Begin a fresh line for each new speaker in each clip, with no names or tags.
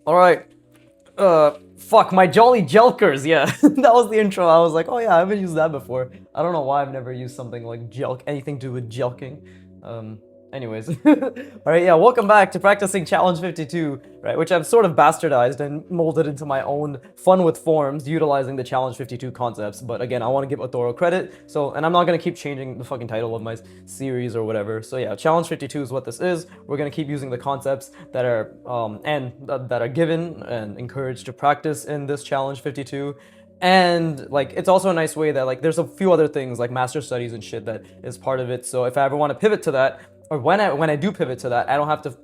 All right. Fuck, my Jolly Jelkers, yeah. That was the intro. I was like, oh yeah, I haven't used that before. I don't know why I've never used something like jelk, anything to do with jelking. Um, anyways. Alright, yeah, welcome back to practicing Challenge 52, right, which I've sort of bastardized and molded into my own fun with forms, utilizing the Challenge 52 concepts. But again, I want to give athoro credit, so, and I'm not gonna keep changing the fucking title of my series or whatever. So yeah, Challenge 52 is what this is. We're gonna keep using the concepts that are, that are given and encouraged to practice in this Challenge 52. And like it's also a nice way that like there's a few other things like master studies and shit that is part of it. So if I ever want to pivot to that, or when I do pivot to that, I don't have to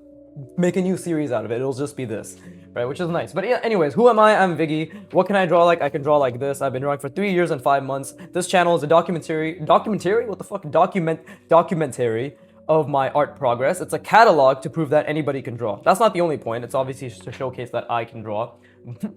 make a new series out of it. It'll just be this, right? Which is nice. But yeah, anyways, who am I? I'm Viggy. What can I draw like? I can draw like this. I've been drawing for 3 years and 5 months. This channel is a documentary. What the fuck? Documentary of my art progress. It's a catalog to prove that anybody can draw. That's not the only point. It's obviously to showcase that I can draw,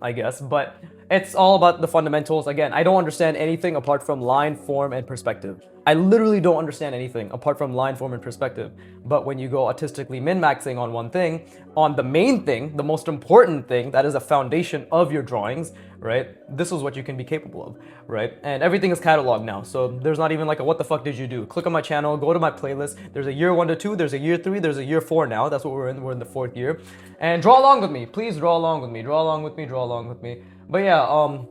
I guess, but it's all about the fundamentals. Again, I don't understand anything apart from line, form, and perspective. I literally don't understand anything apart from line, form, and perspective. But when you go artistically min-maxing on one thing, on the main thing, the most important thing, that is a foundation of your drawings, right? This is what you can be capable of, right? And everything is cataloged now. So there's not even like a what the fuck did you do? Click on my channel, go to my playlist. There's a year 1 to 2, there's a year 3, there's a year 4 now. That's what we're in. We're in the 4th year. And draw along with me. Please draw along with me. Draw along with me. Draw along with me. But yeah,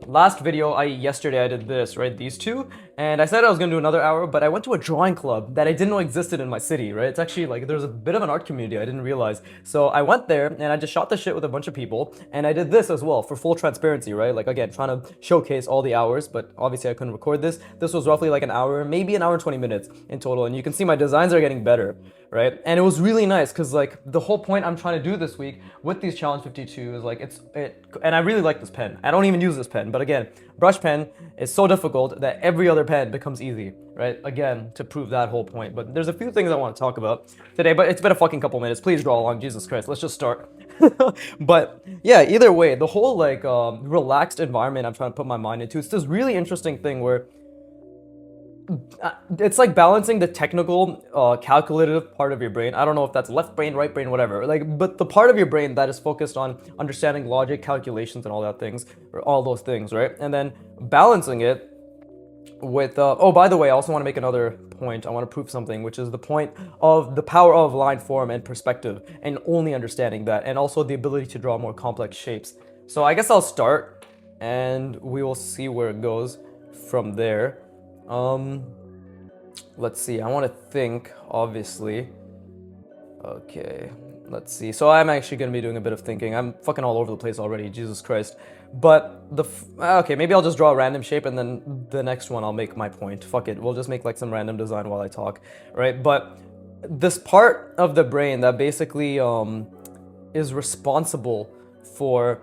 last video, yesterday I did this, right? These two, and I said I was gonna do another hour, but I went to a drawing club that I didn't know existed in my city, right? It's actually like there's a bit of an art community I didn't realize. So I went there and I just shot the shit with a bunch of people, and I did this as well for full transparency, right? Like again, trying to showcase all the hours, but obviously I couldn't record this. This was roughly like an hour, maybe an hour and 20 minutes in total, and you can see my designs are getting better, right? And it was really nice because like the whole point I'm trying to do this week with these Challenge 52 is like and I really like this pen. I don't even use this pen, but again, brush pen is so difficult that every other pen becomes easy, right? Again, to prove that whole point. But there's a few things I want to talk about today, but it's been a fucking couple minutes. Please draw along, Jesus Christ. Let's just start. But yeah, either way, the whole like relaxed environment I'm trying to put my mind into, it's this really interesting thing where it's like balancing the technical, calculative part of your brain. I don't know if that's left brain, right brain, whatever. Like, but the part of your brain that is focused on understanding logic, calculations, and all that things, or all those things, right? And then balancing it with. Oh, by the way, I also want to make another point. I want to prove something, which is the point of the power of line, form, and perspective, and only understanding that, and also the ability to draw more complex shapes. So I guess I'll start, and we will see where it goes from there. Um, let's see. I want to think, obviously. Okay, let's see. So I'm actually going to be doing a bit of thinking. I'm fucking all over the place already, Jesus Christ. But okay, maybe I'll just draw a random shape and then the next one I'll make my point. Fuck it. We'll just make like some random design while I talk, right? But this part of the brain that basically is responsible for.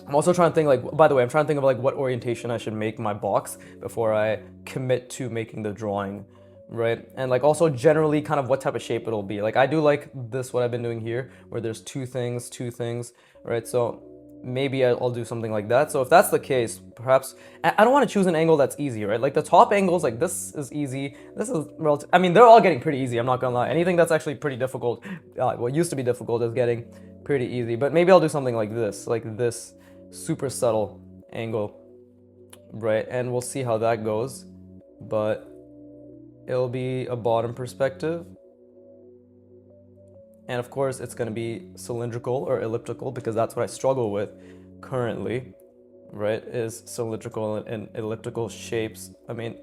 I'm also trying to think like, by the way, I'm trying to think of like what orientation I should make my box before I commit to making the drawing, right? And like also generally kind of what type of shape it'll be. Like I do like this, what I've been doing here, where there's two things, right? So maybe I'll do something like that. So if that's the case, perhaps, I don't want to choose an angle that's easy, right? Like the top angles, like this is easy. This is relative. I mean, they're all getting pretty easy. I'm not gonna lie. Anything that's actually pretty difficult, what used to be difficult is getting pretty easy. But maybe I'll do something like this super subtle angle, right? And we'll see how that goes, but it'll be a bottom perspective, and of course it's going to be cylindrical or elliptical because that's what I struggle with currently, right? Is cylindrical and elliptical shapes. I mean,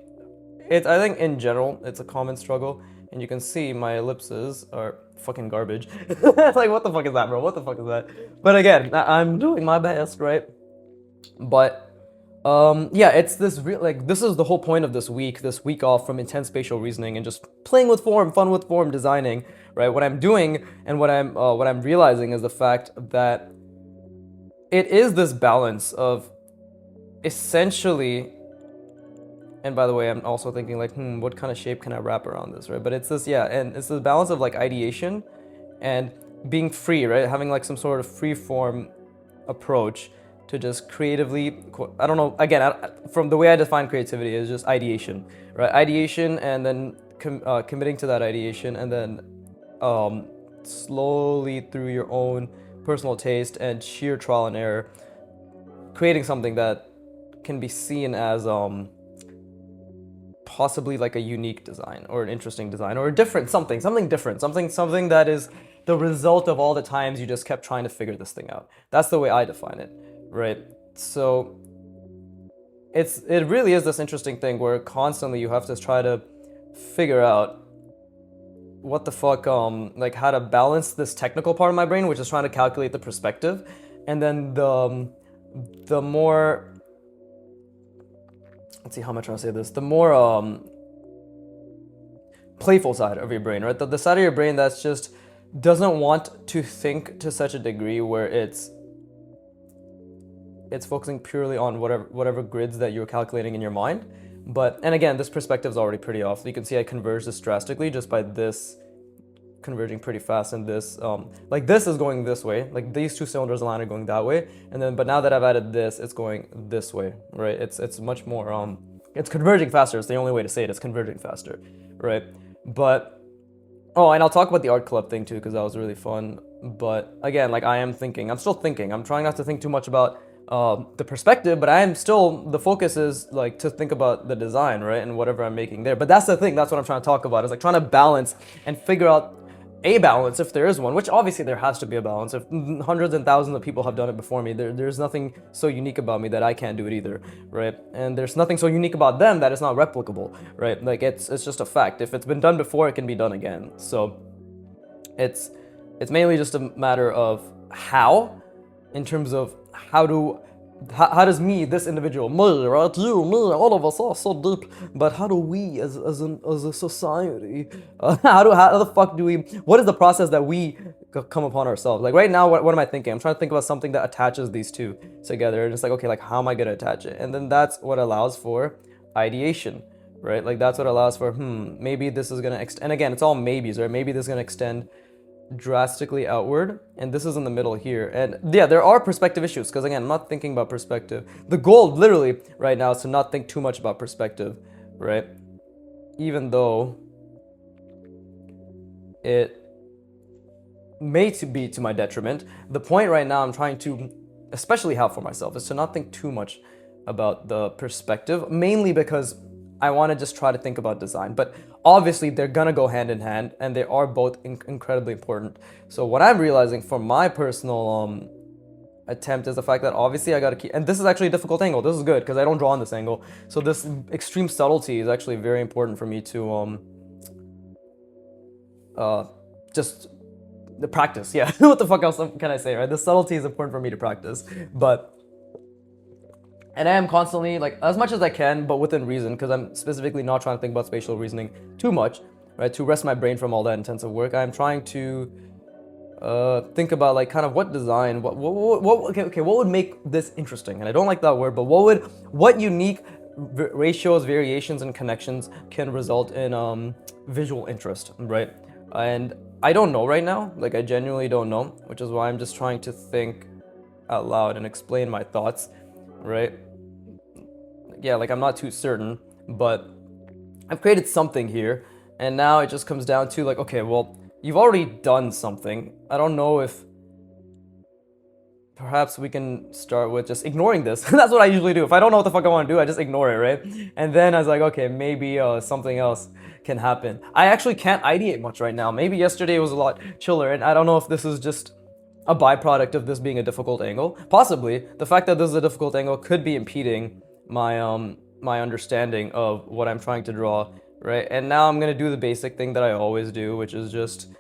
I think in general it's a common struggle, and you can see my ellipses are fucking garbage. Like what the fuck is that, bro? What the fuck is that? But again, I'm doing my best, right? But yeah, it's this real like this is the whole point of this week off from intense spatial reasoning and just playing with form, fun with form, designing, right? What I'm doing and what I'm realizing is the fact that it is this balance of essentially. And by the way, I'm also thinking like, what kind of shape can I wrap around this, right? But it's this, yeah, and it's this balance of like ideation and being free, right? Having like some sort of free form approach to just creatively, I don't know, again, from the way I define creativity is just ideation, right? Ideation and then committing to that ideation and then slowly through your own personal taste and sheer trial and error, creating something that can be seen as possibly like a unique design or an interesting design or a different something different, something that is the result of all the times you just kept trying to figure this thing out. That's the way I define it, right? So it really is this interesting thing where constantly you have to try to figure out what the fuck, like how to balance this technical part of my brain, which is trying to calculate the perspective, and then the more, let's see, how am I trying to say this? The more playful side of your brain, right? The side of your brain that's just doesn't want to think to such a degree where it's focusing purely on whatever grids that you're calculating in your mind. But, and again, this perspective is already pretty off. You can see I converged this drastically just by this converging pretty fast, and this, like this is going this way, like these two cylinders of line are going that way, and then, but now that I've added this, it's going this way, right? It's much more, it's converging faster. It's the only way to say it. It's converging faster, right? But, oh, and I'll talk about the art club thing too, because that was really fun. But again, like I'm still thinking. I'm trying not to think too much about the perspective, but I am still, the focus is like to think about the design, right? And whatever I'm making there. But that's the thing, that's what I'm trying to talk about, is like trying to balance and figure out a balance, if there is one, which obviously there has to be a balance. If hundreds and thousands of people have done it before me, there's nothing so unique about me that I can't do it either, right? And there's nothing so unique about them that is not replicable, right? Like it's just a fact. If it's been done before, it can be done again. So it's mainly just a matter of how, in terms of how does me, this individual, me, right, you, me, all of us are so deep, but how do we as a society, how the fuck do we, what is the process that we come upon ourselves? Like right now, what am I thinking? I'm trying to think about something that attaches these two together, and it's like, okay, like how am I gonna attach it? And then that's what allows for ideation, right? Like that's what allows for, maybe this is gonna extend, and again, it's all maybes, right? Maybe this is gonna extend drastically outward, and this is in the middle here. And yeah, there are perspective issues, because again, I'm not thinking about perspective. The goal literally right now is to not think too much about perspective, right? Even though it may be to my detriment, the point right now I'm trying to especially have for myself is to not think too much about the perspective, mainly because I want to just try to think about design. But obviously they're gonna go hand in hand, and they are both incredibly important. So what I'm realizing for my personal attempt is the fact that obviously I gotta keep, and this is actually a difficult angle. This is good because I don't draw on this angle. So this extreme subtlety is actually very important for me to just the practice. Yeah, what the fuck else can I say, right? The subtlety is important for me to practice, and I am constantly, like, as much as I can, but within reason, because I'm specifically not trying to think about spatial reasoning too much, right? To rest my brain from all that intensive work, I'm trying to think about, like, kind of what design, okay, what would make this interesting? And I don't like that word, but what unique ratios, variations, and connections can result in visual interest, right? And I don't know right now, like, I genuinely don't know, which is why I'm just trying to think out loud and explain my thoughts, right? Yeah, like I'm not too certain, but I've created something here, and now it just comes down to like, okay, well, you've already done something. I don't know if perhaps we can start with just ignoring this. That's what I usually do. If I don't know what the fuck I want to do, I just ignore it, right? And then I was like, okay, maybe something else can happen. I actually can't ideate much right now. Maybe yesterday was a lot chiller, and I don't know if this is just a byproduct of this being a difficult angle. Possibly, the fact that this is a difficult angle could be impeding my my understanding of what I'm trying to draw, right? And now I'm gonna do the basic thing that I always do, which is just,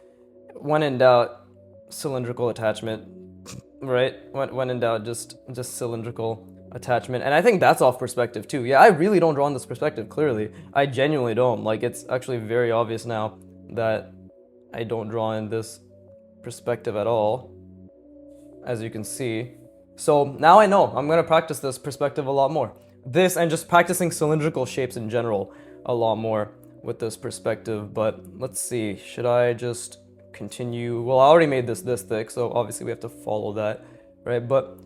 when in doubt, cylindrical attachment, right? When in doubt, just cylindrical attachment. And I think that's off perspective too. Yeah, I really don't draw in this perspective, clearly. I genuinely don't. Like, it's actually very obvious now that I don't draw in this perspective at all, as you can see. So now I know I'm gonna practice this perspective a lot more. This, and just practicing cylindrical shapes in general a lot more with this perspective. But let's see, should I just continue? Well, I already made this thick, so obviously we have to follow that, right? But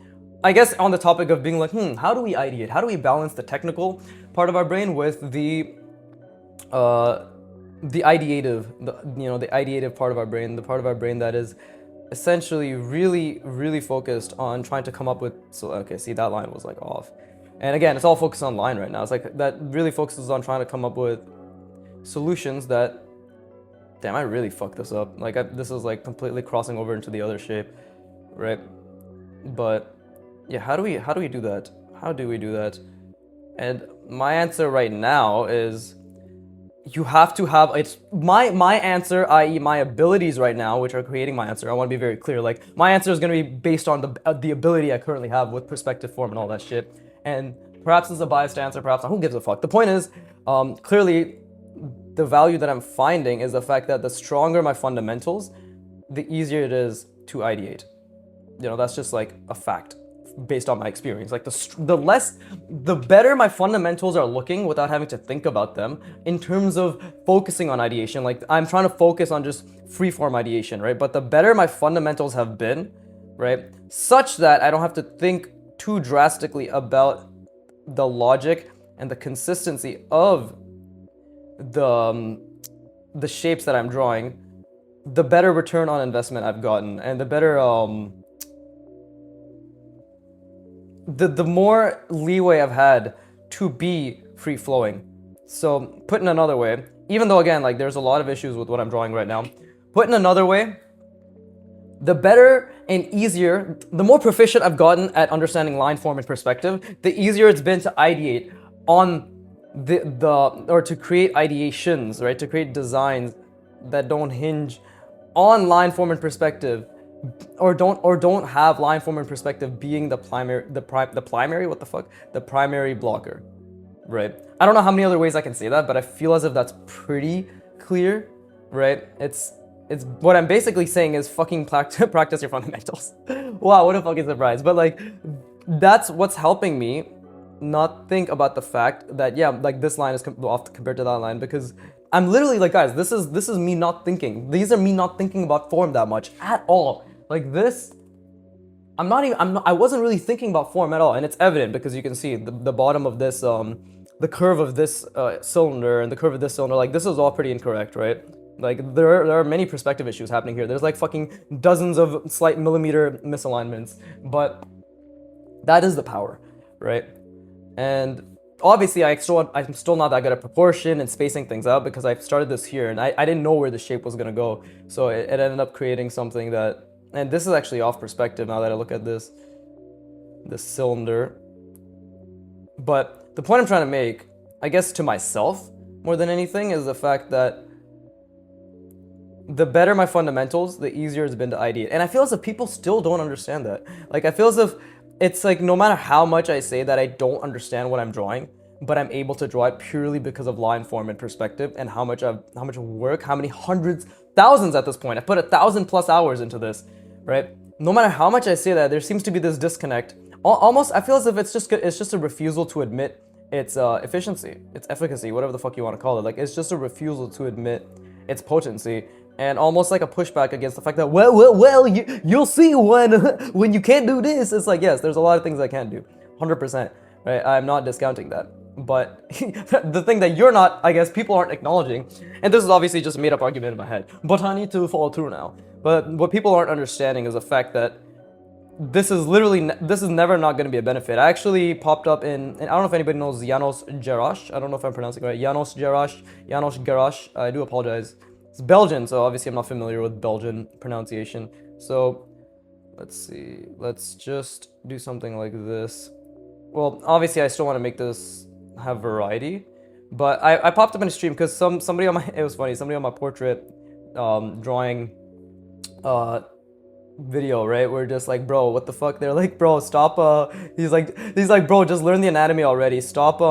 I guess on the topic of being like, how do we ideate? How do we balance the technical part of our brain with the ideative, the ideative part of our brain, the part of our brain that is essentially really focused on trying to come up with, so okay, see, that line was like off. And again, it's all focused on line right now. It's like that really focuses on trying to come up with solutions that, damn, I really fucked this up. Like this is like completely crossing over into the other shape, right? But yeah, how do we do that? How do we do that? And my answer right now is you have to have, it's my answer, i.e. my abilities right now, which are creating my answer. I want to be very clear. Like my answer is going to be based on the ability I currently have with perspective, form, and all that shit. And perhaps it's a biased answer, perhaps not. Who gives a fuck? The point is, clearly, the value that I'm finding is the fact that the stronger my fundamentals, the easier it is to ideate. You know, that's just like a fact based on my experience. Like the better my fundamentals are looking without having to think about them in terms of focusing on ideation. Like I'm trying to focus on just free-form ideation, right? But the better my fundamentals have been, right, such that I don't have to think too drastically about the logic and the consistency of the shapes that I'm drawing, the better return on investment I've gotten, and the better the more leeway I've had to be free flowing. So put in another way, even though again, like there's a lot of issues with what I'm drawing right now, put in another way, the better and easier, the more proficient I've gotten at understanding line form and perspective, the easier it's been to ideate on or to create ideations, right? To create designs that don't hinge on line form and perspective, or don't have line form and perspective being the primary blocker, right? I don't know how many other ways I can say that, but I feel as if that's pretty clear, right? It's what I'm basically saying is fucking practice your fundamentals. Wow, what a fucking surprise. But like, that's what's helping me not think about the fact that, yeah, like this line is off compared to that line, because I'm literally like, guys, this is me not thinking. These are me not thinking about form that much at all. Like this, I wasn't really thinking about form at all, and it's evident because you can see the bottom of this, the curve of this cylinder and the curve of this cylinder, like this is all pretty incorrect, right? Like there are many perspective issues happening here. There's like fucking dozens of slight millimeter misalignments, but that is the power, right? And obviously I'm still not that good at proportion and spacing things out because I started this here and I didn't know where the shape was gonna go. So it ended up creating something that, and this is actually off perspective now that I look at this cylinder. But the point I'm trying to make, I guess to myself more than anything, is the fact that the better my fundamentals, the easier it's been to ideate. And I feel as if people still don't understand that. Like I feel as if it's like no matter how much I say that I don't understand what I'm drawing, but I'm able to draw it purely because of line form and perspective and how much work, how many hundreds, thousands at this point. I put 1,000+ hours into this, right? No matter how much I say that, there seems to be this disconnect. Almost, I feel as if it's just a refusal to admit its efficiency, its efficacy, whatever the fuck you want to call it. Like it's just a refusal to admit its potency. And almost like a pushback against the fact that, well, you'll see when you can't do this. It's like, yes, there's a lot of things I can't do, 100%, right? I'm not discounting that. But the thing that you're not, I guess, people aren't acknowledging, and this is obviously just a made-up argument in my head, but I need to follow through now. But what people aren't understanding is the fact that this is never not going to be a benefit. I actually popped up and I don't know if anybody knows Janos Gerash. I don't know if I'm pronouncing it right. Janos Gerash. I do apologize. It's Belgian, so obviously I'm not familiar with Belgian pronunciation. So let's see. Let's just do something like this. Well, obviously I still want to make this have variety, but I popped up in a stream because somebody on my portrait drawing video, right? We're just like, bro, what the fuck? They're like, bro, stop. He's like, bro, just learn the anatomy already. Stop.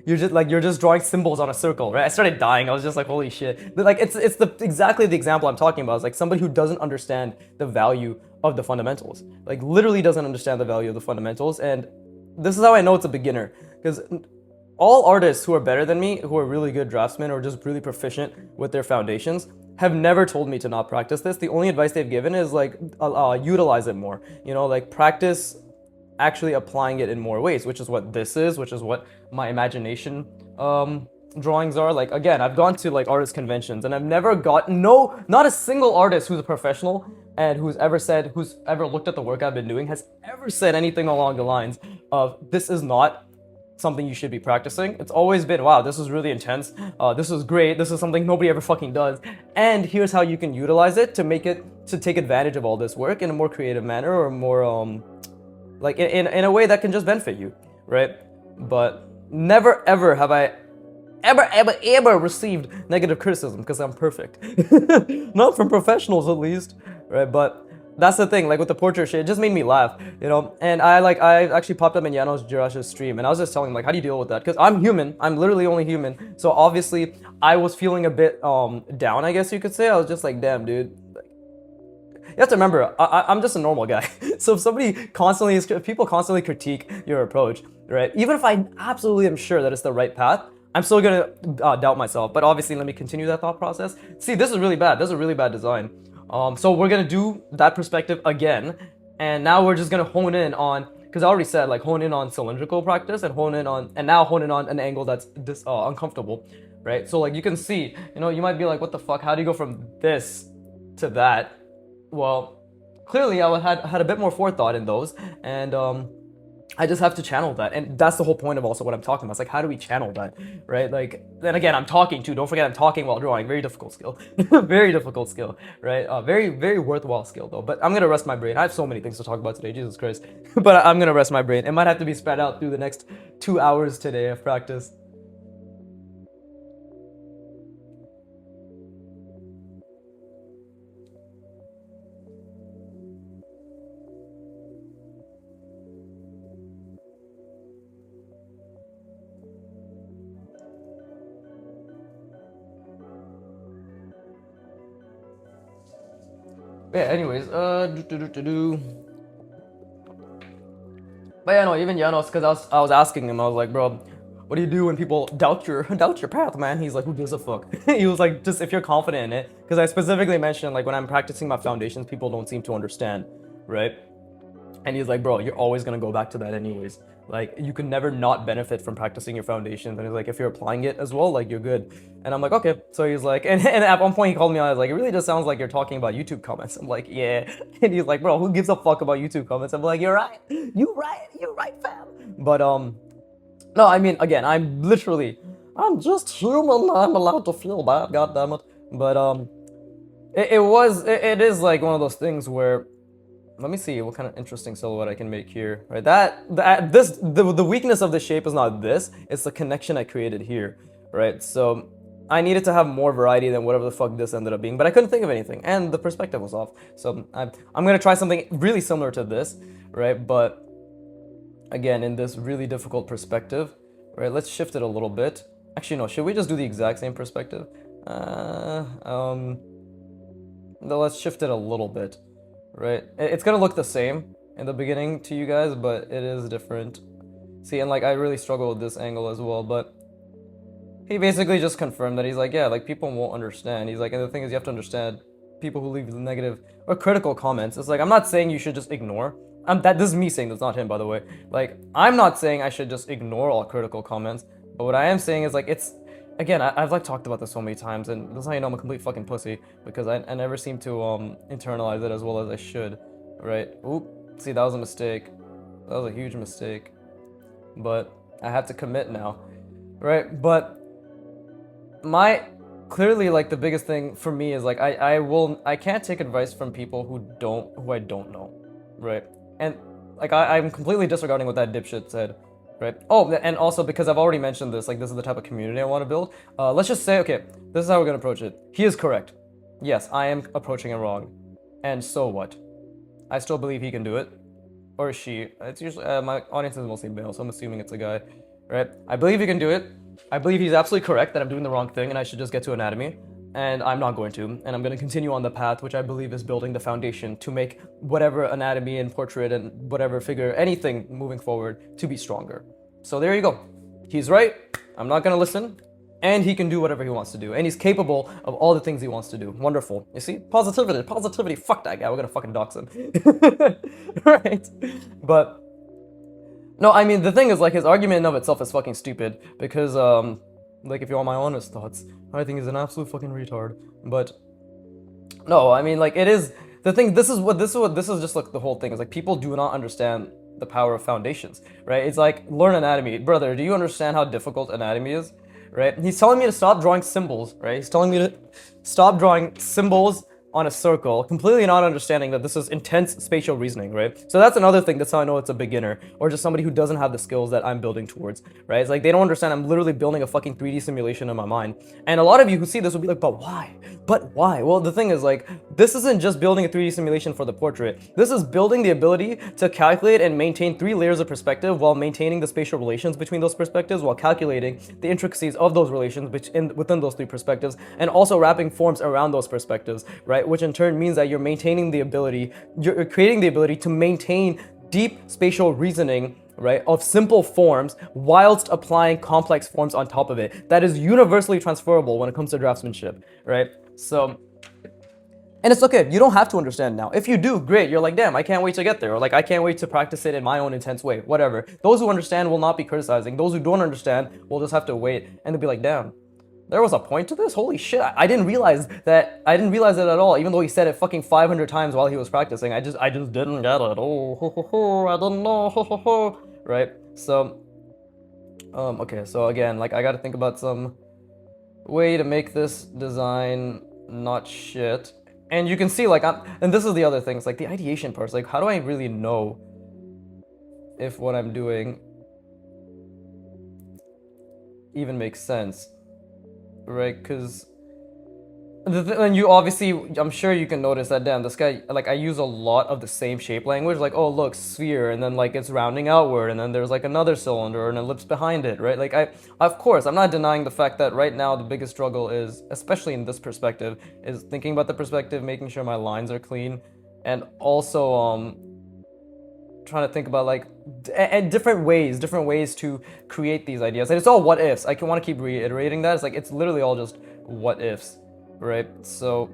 You're just drawing symbols on a circle, right? I started dying. I was just like, holy shit. But like, it's exactly the example I'm talking about. It's like somebody who doesn't understand the value of the fundamentals. Like literally doesn't understand the value of the fundamentals. And this is how I know it's a beginner, because all artists who are better than me, who are really good draftsmen or just really proficient with their foundations, have never told me to not practice this. The only advice they've given is like, utilize it more. You know, like practice actually applying it in more ways, which is what this is, which is what my imagination drawings are. Like, again, I've gone to like artist conventions and I've never got, not a single artist who's a professional and who's ever looked at the work I've been doing has ever said anything along the lines of this is not something you should be practicing. It's always been, wow, this is really intense. This is great. This is something nobody ever fucking does. And here's how you can utilize it to take advantage of all this work in a more creative manner, or more like in a way that can just benefit you, right? But never ever have I ever received negative criticism because I'm perfect. Not from professionals, at least, right? But that's the thing, like with the portrait shit, it just made me laugh, you know? And I actually popped up in Janos Jirash's stream, and I was just telling him, like, how do you deal with that? Because I'm human, I'm literally only human, so obviously I was feeling a bit down, I guess you could say. I was just like, damn, dude. You have to remember, I'm just a normal guy. So if people constantly critique your approach, right? Even if I absolutely am sure that it's the right path, I'm still gonna doubt myself. But obviously, let me continue that thought process. See, this is really bad. This is a really bad design. So we're gonna do that perspective again, and now we're just gonna hone in on, because I already said, like, hone in on cylindrical practice, and now hone in on an angle that's this uncomfortable, right? So like you can see, you know, you might be like, what the fuck? How do you go from this to that? Well, clearly I had a bit more forethought in those, and I just have to channel that, and that's the whole point of also what I'm talking about. It's like, how do we channel that, right? Like, then again, I'm talking too. Don't forget, I'm talking while drawing. Very difficult skill. Very difficult skill, right? Very, very worthwhile skill, though. But I'm gonna rest my brain. I have so many things to talk about today, Jesus Christ. But I'm gonna rest my brain. It might have to be spread out through the next 2 hours today of practice. Yeah, anyways, But yeah, no, even Janos, because I was asking him, I was like, bro, what do you do when people doubt your path, man? He's like, who gives a fuck? He was like, just if you're confident in it, because I specifically mentioned, like, when I'm practicing my foundations, people don't seem to understand, right? And he's like, bro, you're always gonna go back to that anyways. Like, you can never not benefit from practicing your foundations. And he's like, if you're applying it as well, like, you're good. And I'm like, okay. So he's like, and at one point he called me out, I was like, it really just sounds like you're talking about YouTube comments. I'm like, yeah. And he's like, bro, who gives a fuck about YouTube comments? I'm like, you're right, fam. But no, I mean, again, I'm just human. I'm allowed to feel bad, goddammit. But it is like one of those things where, let me see what kind of interesting silhouette I can make here. Right, the weakness of the shape is not this; it's the connection I created here. Right, so I needed to have more variety than whatever the fuck this ended up being, but I couldn't think of anything, and the perspective was off. So I'm gonna try something really similar to this, right? But again, in this really difficult perspective, right? Let's shift it a little bit. Actually, no. Should we just do the exact same perspective? No, let's shift it a little bit. Right? It's gonna look the same in the beginning to you guys, but it is different. See, and like I really struggle with this angle as well, but he basically just confirmed that he's like, yeah, like people won't understand. He's like, and the thing is, you have to understand people who leave negative or critical comments. It's like, I'm not saying you should just ignore. This is me saying that's not him, by the way. Like, I'm not saying I should just ignore all critical comments, but what I am saying is like, it's, again, I've like talked about this so many times, and that's how you know I'm a complete fucking pussy, because I never seem to internalize it as well as I should, right? Oop, see, that was a mistake. That was a huge mistake. But I have to commit now, right? But clearly, like, the biggest thing for me is like I can't take advice from people who I don't know, right? And like I'm completely disregarding what that dipshit said. Right. Oh, and also because I've already mentioned this, like this is the type of community I want to build. Let's just say, okay, this is how we're gonna approach it. He is correct. Yes, I am approaching it wrong. And so what? I still believe he can do it. Or she. It's usually, my audience is mostly male, so I'm assuming it's a guy. Right? I believe he can do it. I believe he's absolutely correct that I'm doing the wrong thing and I should just get to anatomy. And I'm not going to. And I'm going to continue on the path, which I believe is building the foundation to make whatever anatomy and portrait and whatever figure, anything moving forward, to be stronger. So there you go. He's right. I'm not going to listen. And he can do whatever he wants to do. And he's capable of all the things he wants to do. Wonderful. You see? Positivity. Fuck that guy. We're going to fucking dox him. Right? But no, I mean, the thing is, like, his argument in of itself is fucking stupid. Because, like, if you want my honest thoughts, I think he's an absolute fucking retard. But no, I mean, like, it is, the thing, this is just like the whole thing, is like people do not understand the power of foundations, right? It's like, learn anatomy. Brother, do you understand how difficult anatomy is? Right? He's telling me to stop drawing symbols, right? He's telling me to stop drawing symbols on a circle, completely not understanding that this is intense spatial reasoning, right? So that's another thing, that's how I know it's a beginner, or just somebody who doesn't have the skills that I'm building towards, right? It's like, they don't understand I'm literally building a fucking 3D simulation in my mind. And a lot of you who see this will be like, but why? But why? Well, the thing is, like, this isn't just building a 3D simulation for the portrait. This is building the ability to calculate and maintain 3 layers of perspective while maintaining the spatial relations between those perspectives, while calculating the intricacies of those relations within those 3 perspectives, and also wrapping forms around those perspectives, right? Which in turn means that you're maintaining the ability, you're creating the ability to maintain deep spatial reasoning, right, of simple forms whilst applying complex forms on top of it. That is universally transferable when it comes to draftsmanship, right? So, and it's okay, you don't have to understand now. If you do, great, you're like, damn, I can't wait to get there, or like, I can't wait to practice it in my own intense way, whatever. Those who understand will not be criticizing. Those who don't understand will just have to wait, and they'll be like, damn, there was a point to this? Holy shit, I didn't realize that, I didn't realize it at all, even though he said it fucking 500 times while he was practicing. I just didn't get it. Oh, ho, ho, ho, I didn't know, ho, ho, ho. Right? So, okay, so again, like, I gotta think about some way to make this design not shit. And you can see, like, and this is the other thing, it's like the ideation part. It's like, how do I really know if what I'm doing even makes sense? Right? Because and you obviously, I'm sure you can notice that, damn, this guy, like, I use a lot of the same shape language, like, oh, look, sphere, and then, like, it's rounding outward, and then there's, like, another cylinder, and an ellipse behind it, right? Like, of course, I'm not denying the fact that right now the biggest struggle is, especially in this perspective, is thinking about the perspective, making sure my lines are clean, and also, trying to think about, like, and different ways to create these ideas. And it's all what ifs. I can want to keep reiterating that. It's like, it's literally all just what ifs, right? So,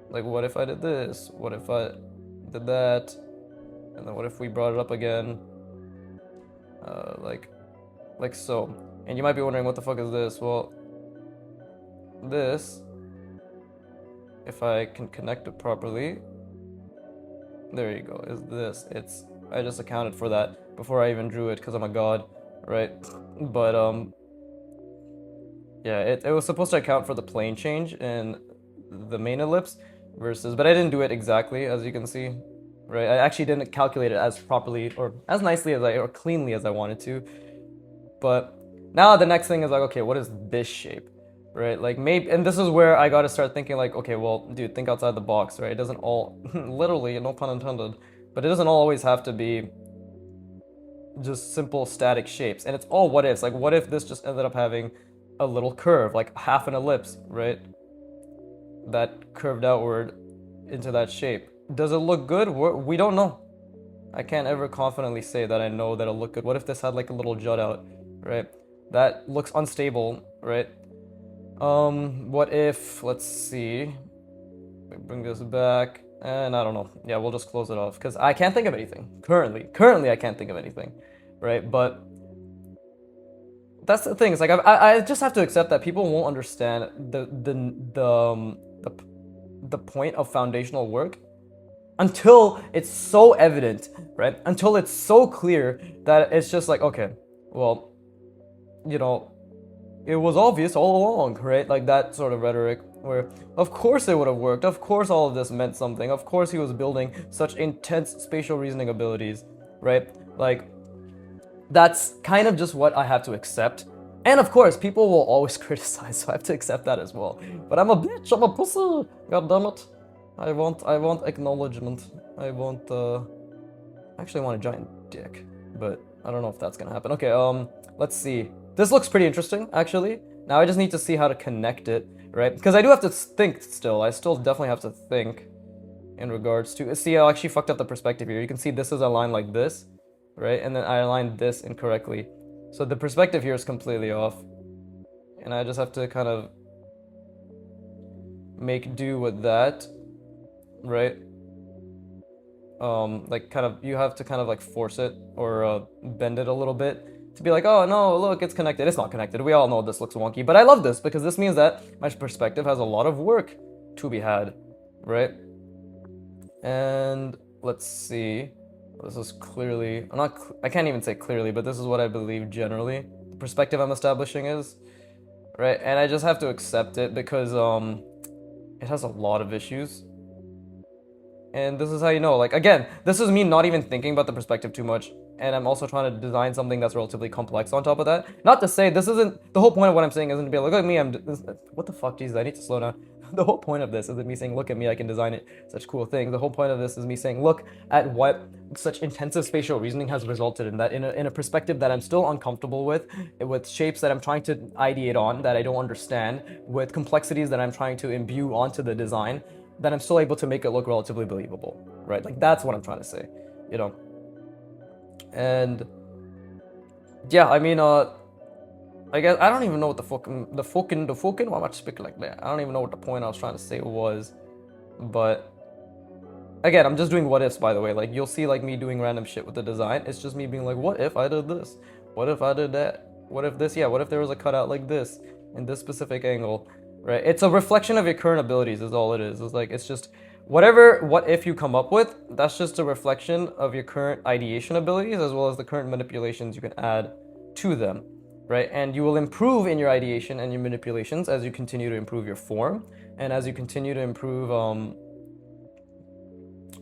like, what if I did this? What if I did that? And then what if we brought it up again? Like so. And you might be wondering, what the fuck is this? Well, this, if I can connect it properly, there you go, is this. I just accounted for that before I even drew it, because I'm a god, right? But, yeah, it was supposed to account for the plane change in the main ellipse versus, but I didn't do it exactly, as you can see, right? I actually didn't calculate it as properly or as nicely as or cleanly as I wanted to. But now the next thing is like, okay, what is this shape, right? Like, maybe, and this is where I got to start thinking, like, okay, well, dude, think outside the box, right? It doesn't all, literally, no pun intended, but it doesn't always have to be just simple static shapes. And it's all what ifs. Like, what if this just ended up having a little curve, like half an ellipse, right? That curved outward into that shape. Does it look good? We don't know. I can't ever confidently say that I know that it'll look good. What if this had like a little jut out, right? That looks unstable, right? What if, let's see, we bring this back, and I don't know. Yeah, we'll just close it off, because I can't think of anything. Currently I can't think of anything, right? But that's the thing. It's like, I just have to accept that people won't understand the point of foundational work until it's so evident, right? Until it's so clear that it's just like, okay, well, you know, it was obvious all along, right? Like that sort of rhetoric where, of course it would have worked. Of course all of this meant something. Of course he was building such intense spatial reasoning abilities, right? Like, that's kind of just what I have to accept. And of course, people will always criticize, so I have to accept that as well. But I'm a bitch, I'm a pussy, god damn it. I want acknowledgement. I actually want a giant dick, but I don't know if that's gonna happen. Okay, let's see. This looks pretty interesting, actually. Now I just need to see how to connect it, right? Because I do have to think still. I still definitely have to think in regards to... See, I actually fucked up the perspective here. You can see this is aligned like this, right? And then I aligned this incorrectly. So the perspective here is completely off. And I just have to kind of make do with that, right? Like, kind of, you have to kind of like force it or bend it a little bit to be like, oh no, look, it's connected. It's not connected. We all know this looks wonky, but I love this because this means that my perspective has a lot of work to be had, right? And let's see. This is clearly, I can't even say clearly, but this is what I believe generally. The perspective I'm establishing is, right? And I just have to accept it because it has a lot of issues. And this is how you know, like, again, this is me not even thinking about the perspective too much. And I'm also trying to design something that's relatively complex on top of that. Not to say this isn't, the whole point of what I'm saying isn't to be like, look at me, what the fuck, Jesus, I need to slow down. The whole point of this isn't me saying, look at me, I can design it, such cool things. The whole point of this is me saying, look at what such intensive spatial reasoning has resulted in, that in a perspective that I'm still uncomfortable with shapes that I'm trying to ideate on, that I don't understand, with complexities that I'm trying to imbue onto the design, that I'm still able to make it look relatively believable, right? Like, that's what I'm trying to say, you know? And yeah, I mean, I guess I don't even know what the fucking. Why am I speaking like that? I don't even know what the point I was trying to say was, but again, I'm just doing what ifs, by the way. Like, you'll see like me doing random shit with the design. It's just me being like, what if I did this? What if I did that? What if this? Yeah, what if there was a cutout like this in this specific angle, right? It's a reflection of your current abilities, is all it is. It's like, it's just whatever what if you come up with, that's just a reflection of your current ideation abilities as well as the current manipulations you can add to them, right? And you will improve in your ideation and your manipulations as you continue to improve your form and as you continue to improve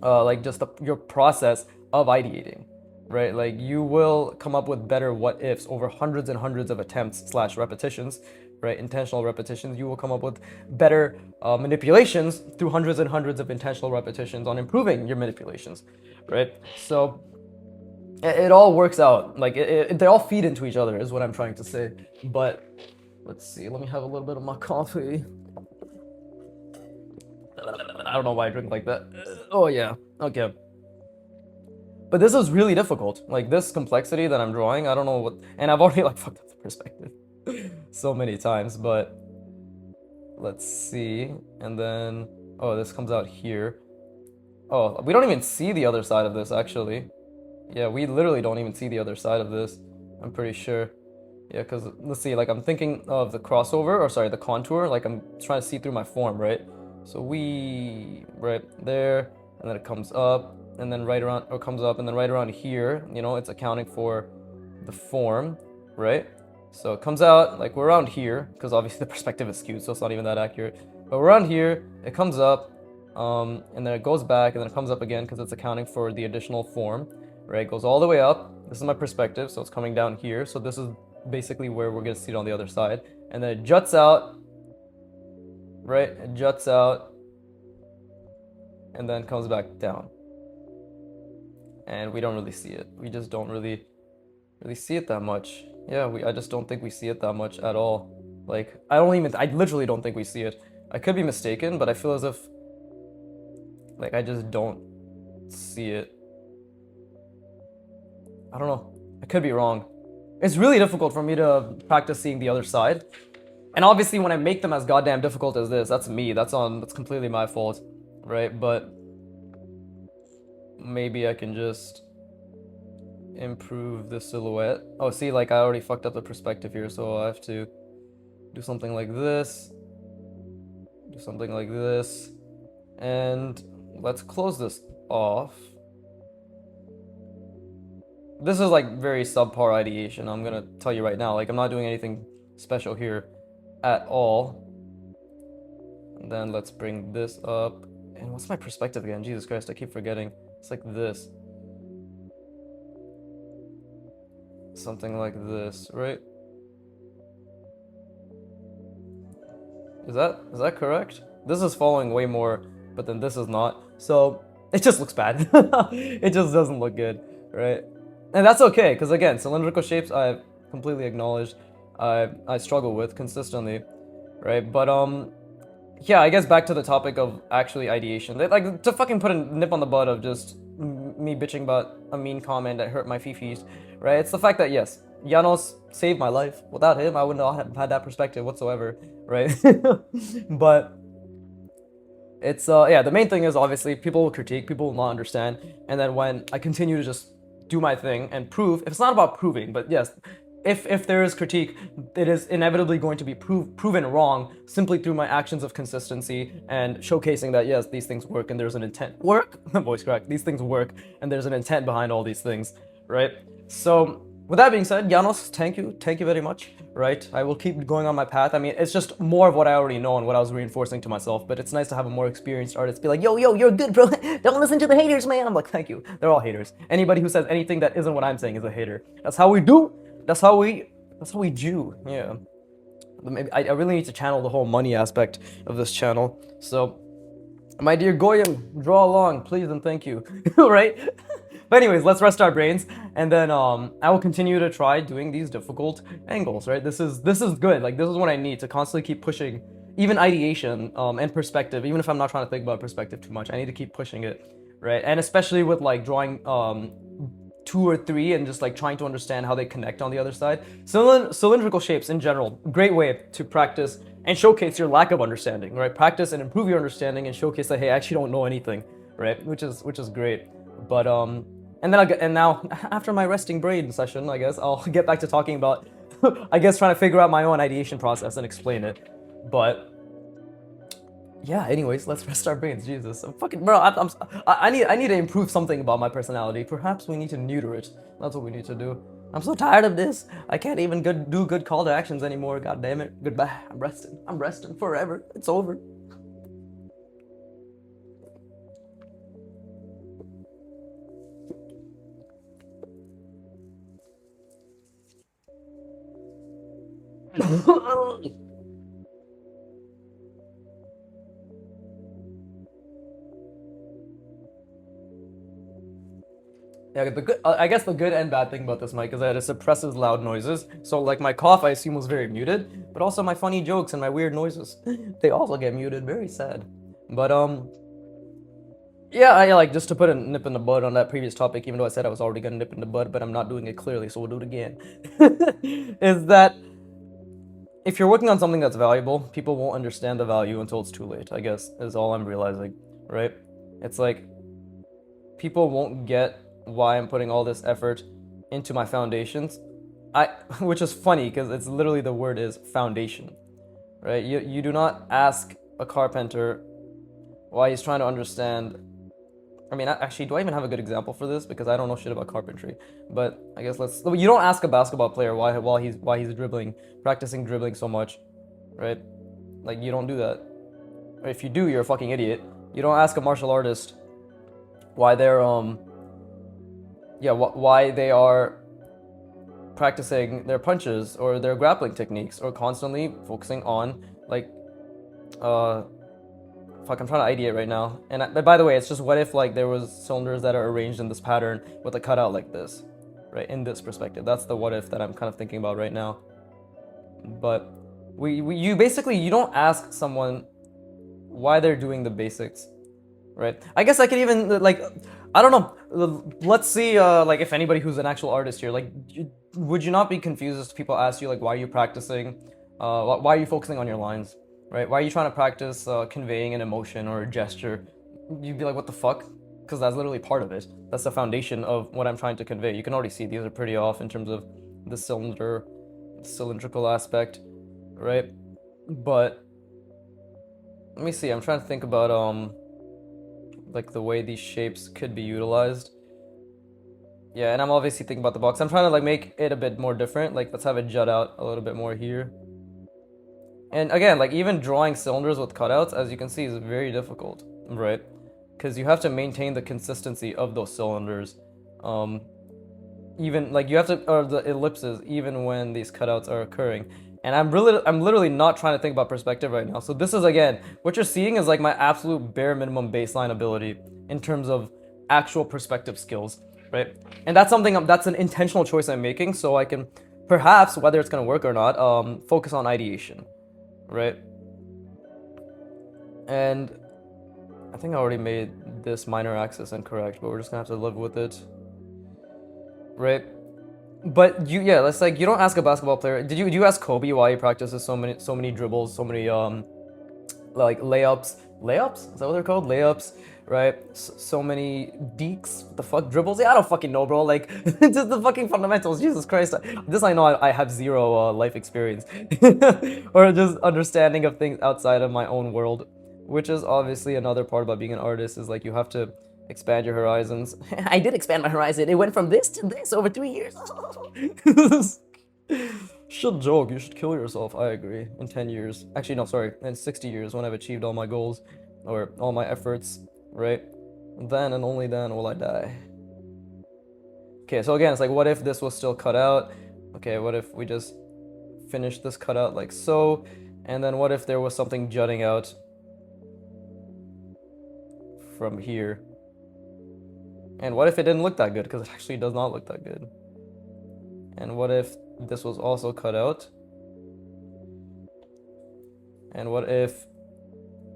like just your process of ideating, right? Like, you will come up with better what ifs over hundreds and hundreds of attempts slash repetitions, right? Intentional repetitions. You will come up with better manipulations through hundreds and hundreds of intentional repetitions on improving your manipulations, right? So it all works out. Like, they all feed into each other is what I'm trying to say. But let's see, let me have a little bit of my coffee. I don't know why I drink like that. Oh yeah, okay. But this is really difficult. Like, this complexity that I'm drawing, I don't know what, and I've already like fucked up the perspective so many times, but let's see. And then, oh, this comes out here. Oh, we don't even see the other side of this, actually. Yeah, we literally don't even see the other side of this, I'm pretty sure. Yeah, because let's see, like, I'm thinking of the crossover, or sorry, the contour, like I'm trying to see through my form, right? So right there, and then it comes up, and then right around, or comes up, and then right around here, you know, it's accounting for the form, right? So it comes out, like, we're around here, because obviously the perspective is skewed, so it's not even that accurate. But we're around here, it comes up, and then it goes back, and then it comes up again, because it's accounting for the additional form, right? It goes all the way up. This is my perspective, so it's coming down here. So this is basically where we're gonna see it on the other side. And then it juts out, right? It juts out, and then comes back down. And we don't really see it. We just don't really see it that much. Yeah, I just don't think we see it that much at all. Like, I literally don't think we see it. I could be mistaken, but I feel as if, like, I just don't see it. I don't know. I could be wrong. It's really difficult for me to practice seeing the other side. And obviously when I make them as goddamn difficult as this, that's me. That's completely my fault, right? But maybe I can just improve the silhouette. Oh, see, like, I already fucked up the perspective here, so I have to do something like this. Do something like this. And let's close this off. This is like very subpar ideation, I'm gonna tell you right now. Like, I'm not doing anything special here at all. And then let's bring this up. And what's my perspective again? Jesus Christ, I keep forgetting. It's like this. Something like this, right? Is that correct? This is following way more, but then this is not. So it just looks bad. It just doesn't look good, right? And that's okay, because again, cylindrical shapes I've completely acknowledged I struggle with consistently, right? But yeah, I guess back to the topic of actually ideation. Like, to fucking put a nip on the butt of just me bitching about a mean comment that hurt my fifis, right? It's the fact that, yes, Janos saved my life. Without him, I would not have had that perspective whatsoever, right? But it's yeah, the main thing is obviously people will critique, people will not understand, and then when I continue to just do my thing and prove, if it's not about proving, but yes, if there is critique, it is inevitably going to be proven wrong simply through my actions of consistency and showcasing that yes, these things work and there's an intent. Work? Voice crack. These things work and there's an intent behind all these things, right? So with that being said, Janos, thank you very much. Right, I will keep going on my path. I mean, it's just more of what I already know and what I was reinforcing to myself. But it's nice to have a more experienced artist be like, yo, you're good, bro. Don't listen to the haters, man. I'm like, thank you. They're all haters. Anybody who says anything that isn't what I'm saying is a hater. That's how we do. That's how we do. Yeah. Maybe I really need to channel the whole money aspect of this channel. So, my dear Goyim, draw along, please and thank you. Right? But anyways, let's rest our brains, and then I will continue to try doing these difficult angles. Right? This is good. Like, this is what I need to constantly keep pushing, even ideation and perspective. Even if I'm not trying to think about perspective too much, I need to keep pushing it. Right? And especially with like drawing 2 or 3 and just like trying to understand how they connect on the other side. Cylindrical shapes in general, great way to practice and showcase your lack of understanding, right? Practice and improve your understanding and showcase that, hey, I actually don't know anything, right? Which is great. But and then now after my resting brain session, I guess I'll get back to talking about I guess trying to figure out my own ideation process and explain it. But yeah, anyways, let's rest our brains. Jesus, I'm fucking bro. I need to improve something about my personality. Perhaps we need to neuter it. That's what we need to do. I'm so tired of this. I can't even do good call to actions anymore. God damn it. Goodbye. I'm resting. I'm resting forever. It's over. Yeah, I guess the good and bad thing about this mic is that it suppresses loud noises. So like my cough, I assume was very muted, but also my funny jokes and my weird noises, they also get muted. Very sad. But yeah, I like just to put a nip in the bud on that previous topic, even though I said I was already gonna nip in the bud, but I'm not doing it clearly, so we'll do it again. Is that if you're working on something that's valuable, people won't understand the value until it's too late, I guess, is all I'm realizing, right? It's like people won't get why I'm putting all this effort into my foundations. Which is funny because it's literally the word is foundation, right? You do not ask a carpenter why he's trying to understand. I mean, actually, do I even have a good example for this? Because I don't know shit about carpentry. But I guess you don't ask a basketball player why he's dribbling, practicing dribbling so much, right? Like, you don't do that. Or if you do, you're a fucking idiot. You don't ask a martial artist why they're why they are practicing their punches or their grappling techniques or constantly focusing on like fuck, I'm trying to ideate right now. And by the way, it's just what if like there was cylinders that are arranged in this pattern with a cutout like this, right? In this perspective, that's the what if that I'm kind of thinking about right now. But you basically you don't ask someone why they're doing the basics, right? I guess I could even like I don't know. Let's see like if anybody who's an actual artist here, like would you not be confused if people ask you like why are you practicing, why are you focusing on your lines? Right? Why are you trying to practice conveying an emotion or a gesture? You'd be like, what the fuck? Because that's literally part of it. That's the foundation of what I'm trying to convey. You can already see these are pretty off in terms of the cylindrical aspect, right? But let me see. I'm trying to think about like the way these shapes could be utilized. Yeah, and I'm obviously thinking about the box. I'm trying to like make it a bit more different. Like let's have it jut out a little bit more here. And again, like even drawing cylinders with cutouts, as you can see, is very difficult, right? Because you have to maintain the consistency of those cylinders. Even like you have to, or the ellipses, even when these cutouts are occurring. And I'm literally not trying to think about perspective right now. So this is again, what you're seeing is like my absolute bare minimum baseline ability in terms of actual perspective skills, right? And that's something that's an intentional choice I'm making, so I can perhaps, whether it's gonna work or not, focus on ideation. Right? And I think I already made this minor axis incorrect, but we're just gonna have to live with it. Right? But that's like you don't ask a basketball player. Do you ask Kobe why he practices so many dribbles, so many like layups layups. Is that what they're called? Layups, right? So many deeks. What the fuck, dribbles? Yeah, I don't fucking know, bro. Like, just the fucking fundamentals. Jesus Christ. This I know. I have zero life experience, or just understanding of things outside of my own world, which is obviously another part about being an artist. Is like you have to expand your horizons. I did expand my horizon. It went from this to this over 3 years. Should joke, you should kill yourself. I agree. In 10 years. Actually, no, sorry. In 60 years, when I've achieved all my goals, or all my efforts, right? Then and only then will I die. Okay, so again, it's like, what if this was still cut out? Okay, what if we just finish this cutout like so? And then what if there was something jutting out from here? And what if it didn't look that good? Because it actually does not look that good. And what if this was also cut out? And what if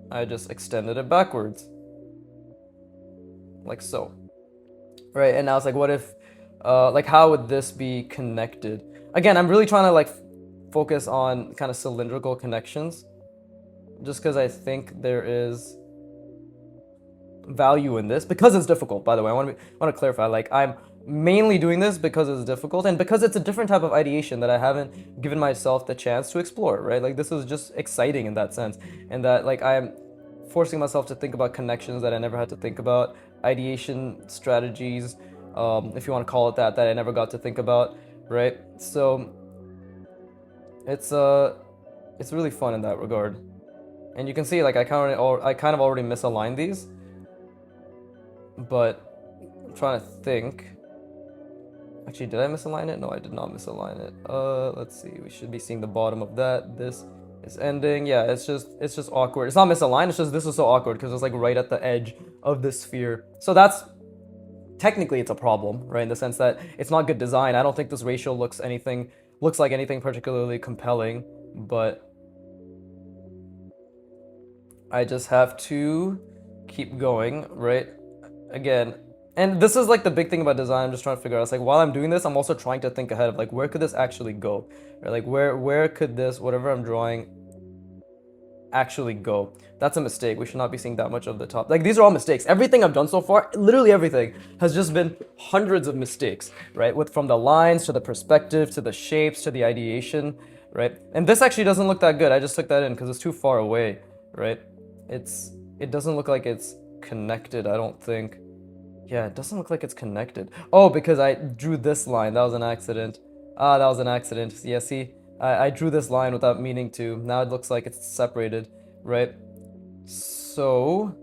I just extended it backwards? Like so. Right, and now it's like, what if, like, how would this be connected? Again, I'm really trying to, like, focus on kind of cylindrical connections. Just because I think there is value in this. Because it's difficult, by the way. I want to clarify, like, I'm mainly doing this because it's difficult and because it's a different type of ideation that I haven't given myself the chance to explore, right? Like, this is just exciting in that sense, and that, like, I'm forcing myself to think about connections that I never had to think about, ideation strategies, if you want to call it that I never got to think about, right? So it's really fun in that regard, and you can see, like, I kind of already misaligned these, but I'm trying to think. Actually, did I misalign it? No, I did not misalign it. Let's see. We should be seeing the bottom of that. This is ending. Yeah, it's just awkward. It's not misaligned. It's just this is so awkward because it's like right at the edge of the sphere. So that's technically it's a problem, right? In the sense that it's not good design. I don't think this ratio looks like anything particularly compelling, but I just have to keep going, right? Again, and this is like the big thing about design. I'm just trying to figure out. It's like while I'm doing this, I'm also trying to think ahead of like where could this actually go, or like where could this whatever I'm drawing actually go. That's a mistake. We should not be seeing that much of the top. Like these are all mistakes. Everything I've done so far, literally everything, has just been hundreds of mistakes, right? From the lines to the perspective to the shapes to the ideation, right? And this actually doesn't look that good. I just took that in because it's too far away, right? It doesn't look like it's connected. I don't think. Yeah, it doesn't look like it's connected. Oh, because I drew this line. That was an accident. Ah, that was an accident. Yeah, see? I drew this line without meaning to. Now it looks like it's separated, right? So,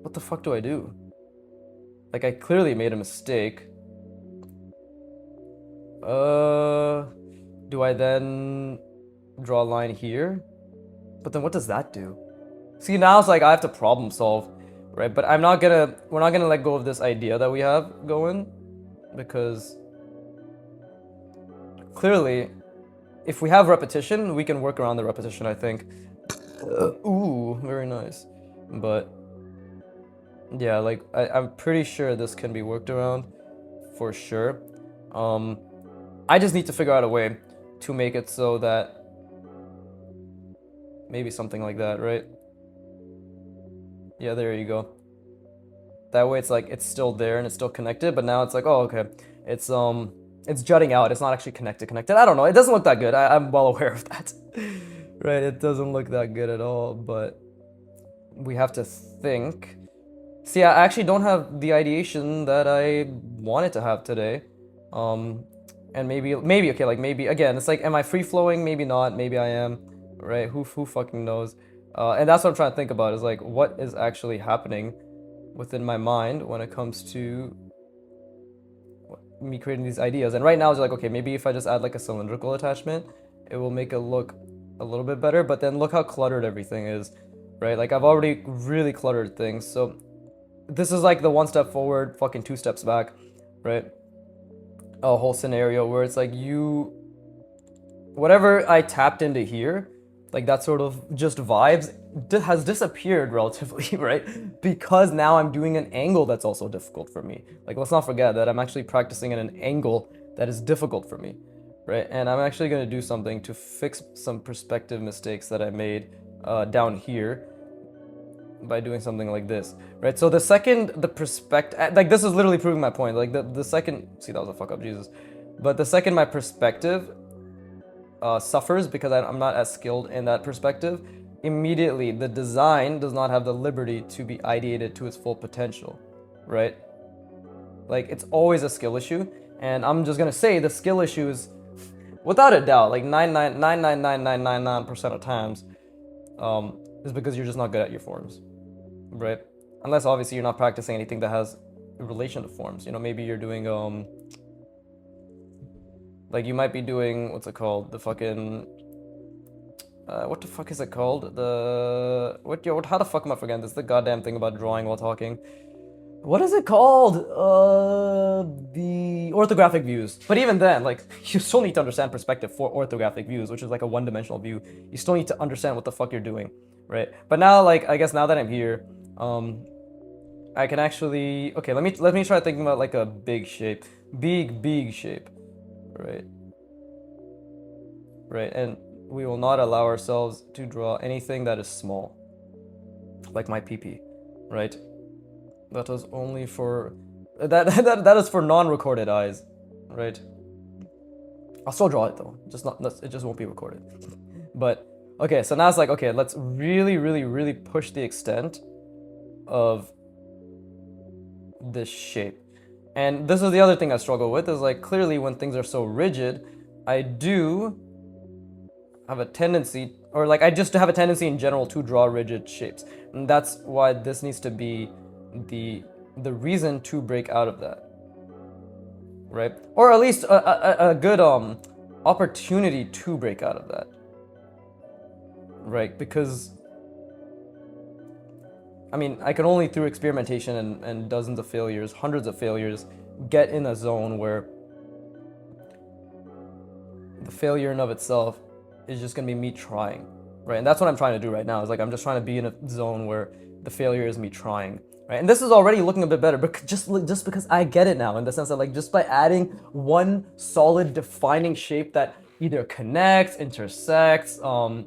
what the fuck do I do? Like, I clearly made a mistake. Do I then draw a line here? But then what does that do? See, now it's like I have to problem solve, right? But we're not gonna let go of this idea that we have going, because clearly, if we have repetition, we can work around the repetition, I think. Ooh, very nice. But yeah, like I'm pretty sure this can be worked around for sure. I just need to figure out a way to make it so that maybe something like that, right? Yeah, there you go. That way it's like it's still there and it's still connected, but now it's like, oh, okay. It's jutting out. It's not actually connected. I don't know. It doesn't look that good. I'm well aware of that. Right? It doesn't look that good at all, but we have to think. See, I actually don't have the ideation that I wanted to have today. And maybe, okay, like maybe, again, it's like, am I free-flowing? Maybe not. Maybe I am, right? Who fucking knows? And that's what I'm trying to think about, is like, what is actually happening within my mind when it comes to me creating these ideas. And right now it's like, okay, maybe if I just add like a cylindrical attachment, it will make it look a little bit better. But then look how cluttered everything is, right? Like I've already really cluttered things. So this is like the one step forward, fucking 2 steps back, right? A whole scenario where it's like whatever I tapped into here, like that sort of just vibes has disappeared relatively, right? Because now I'm doing an angle that's also difficult for me. Like, let's not forget that I'm actually practicing at an angle that is difficult for me, right? And I'm actually going to do something to fix some perspective mistakes that I made down here, by doing something like this, right? So the second the perspective, like this is literally proving my point. Like the second, see that was a fuck up, Jesus. But the second my perspective suffers because I'm not as skilled in that perspective, immediately the design does not have the liberty to be ideated to its full potential, right? Like it's always a skill issue, and I'm just gonna say the skill issue is, without a doubt, like 99.99999% of times, is because you're just not good at your forms, right? Unless obviously you're not practicing anything that has relation to forms. You know, maybe you're doing like you might be doing, what's it called? The fucking what the fuck is it called? The what? How the fuck am I forgetting? This is the goddamn thing about drawing while talking. What is it called? The orthographic views. But even then, like, you still need to understand perspective for orthographic views, which is like a one-dimensional view. You still need to understand what the fuck you're doing, right? But now, like, I guess now that I'm here, I can actually, okay, let me try thinking about like a big shape, big shape, right? Right, and we will not allow ourselves to draw anything that is small, like my PP, right? That is only for that is for non-recorded eyes, right? I'll still draw it though, just not, it just won't be recorded. But okay, so now it's like, okay, let's really push the extent of this shape. And this is the other thing I struggle with, is like clearly when things are so rigid, I do have a tendency, or like I just have a tendency in general to draw rigid shapes. And that's why this needs to be the reason to break out of that, right? Or at least a good opportunity to break out of that, right? Because I mean, I can only through experimentation and dozens of failures, hundreds of failures, get in a zone where the failure in of itself is just gonna be me trying, right? And that's what I'm trying to do right now, is like I'm just trying to be in a zone where the failure is me trying, right? And this is already looking a bit better, but just because I get it now, in the sense that like just by adding one solid defining shape that either connects, intersects,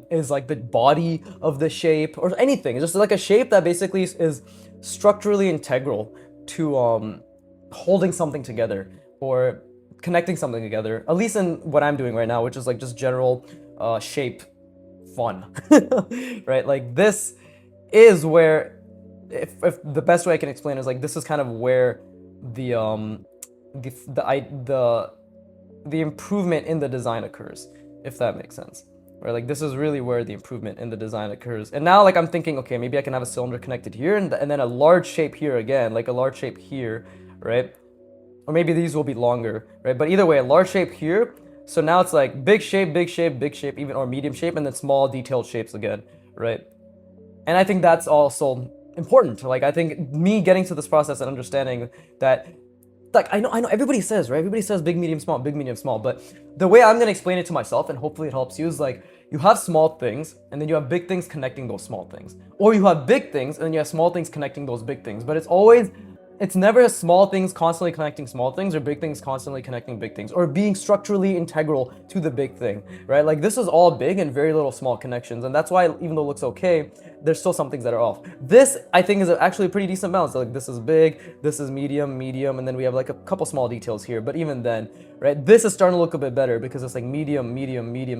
is like the body of the shape or anything. It's just like a shape that basically is structurally integral to holding something together or connecting something together, at least in what I'm doing right now, which is like just general shape fun, right? Like this is where, if the best way I can explain is like this is kind of where the improvement in the design occurs, if that makes sense. Right, like this is really where the improvement in the design occurs. And now like I'm thinking, okay, maybe I can have a cylinder connected here and then a large shape here again, like a large shape here, right? Or maybe these will be longer, right? But either way, a large shape here. So now it's like big shape, even, or medium shape, and then small detailed shapes again, right? And I think that's also important. Like I think me getting to this process and understanding that, like I know everybody says, right? Everybody says big, medium, small, but the way I'm gonna explain it to myself, and hopefully it helps you, is like you have small things and then you have big things connecting those small things. Or you have big things and then you have small things connecting those big things. But it's never small things constantly connecting small things or big things constantly connecting big things or being structurally integral to the big thing, right? Like this is all big and very little small connections, and that's why even though it looks okay, there's still some things that are off. This, I think, is actually a pretty decent balance. Like this is big, this is medium, and then we have like a couple small details here, but even then, right, this is starting to look a bit better because it's like medium,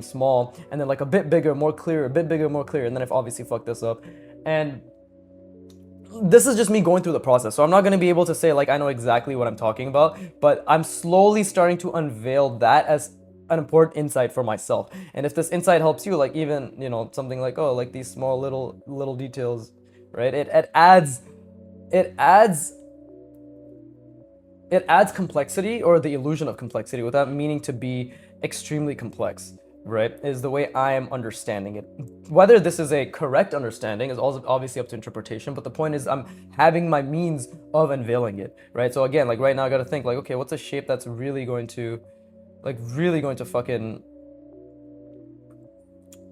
small, and then like a bit bigger, more clear, and then I've obviously fucked this up. And this is just me going through the process, so I'm not going to be able to say like I know exactly what I'm talking about, but I'm slowly starting to unveil that as an important insight for myself. And if this insight helps you, like even, you know, something like, oh, like these small little details, right, it adds complexity, or the illusion of complexity, without meaning to be extremely complex, right, is the way I am understanding it. Whether this is a correct understanding is also obviously up to interpretation, but the point is I'm having my means of unveiling it, right? So again, like right now I gotta think like, okay, what's a shape that's really going to fucking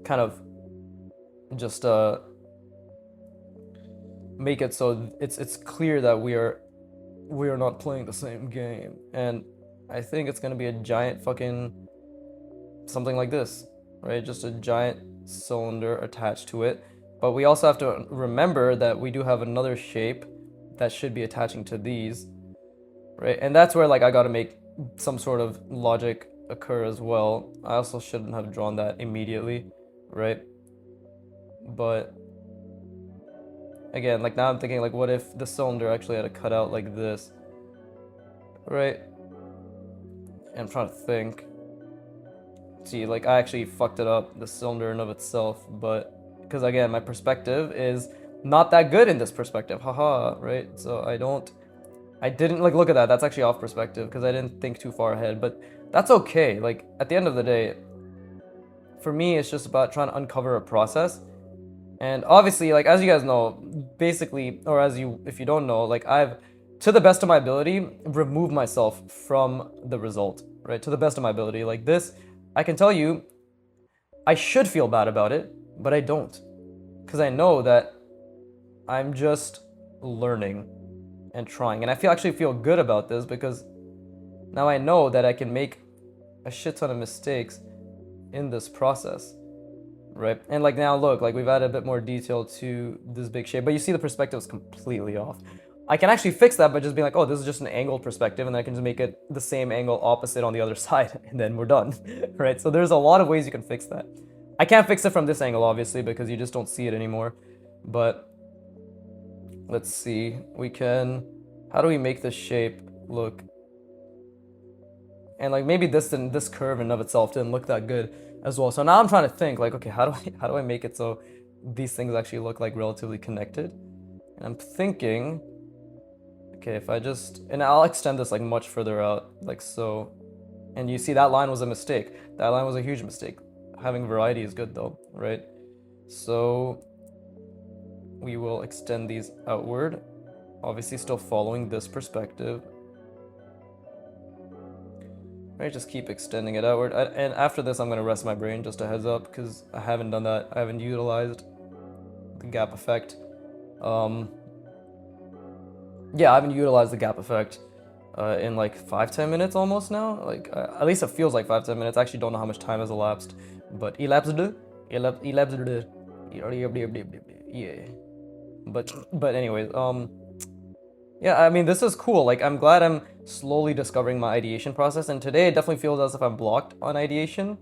kind of just make it so it's clear that we are not playing the same game. And I think it's gonna be a giant fucking something like this, right? Just a giant cylinder attached to it, But we also have to remember that we do have another shape that should be attaching to these, right? And that's where like I gotta make some sort of logic occur as well. I also shouldn't have drawn that immediately, right? But again, like now I'm thinking like what if the cylinder actually had a cutout like this, right? And I'm trying to think. See, like I actually fucked it up, the cylinder in of itself, but because again, my perspective is not that good in this perspective, haha, right? So I didn't like look at that. That's actually off perspective because I didn't think too far ahead, but that's okay. Like at the end of the day, for me, it's just about trying to uncover a process. And obviously, like as you guys know, basically, or as you, if you don't know, like I've, to the best of my ability, removed myself from the result, right? To the best of my ability, like this, I can tell you, I should feel bad about it, but I don't, because I know that I'm just learning and trying, and I actually feel good about this because now I know that I can make a shit ton of mistakes in this process, right? And like now look, like we've added a bit more detail to this big shape, but you see the perspective is completely off. I can actually fix that by just being like, oh, this is just an angled perspective, and then I can just make it the same angle opposite on the other side, and then we're done, right? So there's a lot of ways you can fix that. I can't fix it from this angle, obviously, because you just don't see it anymore, but let's see, we can, how do we make this shape look, and like maybe this curve in of itself didn't look that good as well. So now I'm trying to think like, okay, how do I make it so these things actually look like relatively connected? And I'm thinking, okay, if I just, and I'll extend this like much further out, like so. And you see that line was a mistake. That line was a huge mistake. Having variety is good though, right? So we will extend these outward, obviously still following this perspective. Right, just keep extending it outward. And after this, I'm gonna rest my brain, just a heads up, because I haven't done that. I haven't utilized the gap effect. Yeah, I haven't utilized the gap effect in like 5-10 minutes almost now. Like at least it feels like 5-10 minutes. I actually don't know how much time has elapsed, but elapsed. Yeah. But anyways, yeah, I mean, this is cool. Like, I'm glad I'm slowly discovering my ideation process, and today it definitely feels as if I'm blocked on ideation.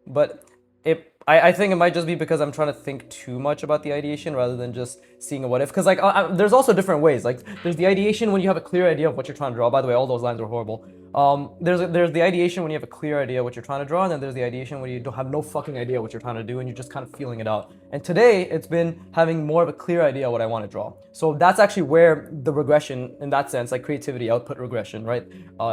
But I think it might just be because I'm trying to think too much about the ideation rather than just seeing a what if. Because like, there's also different ways. Like, there's the ideation when you have a clear idea of what you're trying to draw. By the way, all those lines are horrible. There's the ideation when you have a clear idea what you're trying to draw, and then there's the ideation when you don't have no fucking idea what you're trying to do, and you're just kind of feeling it out. And today it's been having more of a clear idea what I want to draw. So that's actually where the regression, in that sense, like creativity output regression, right,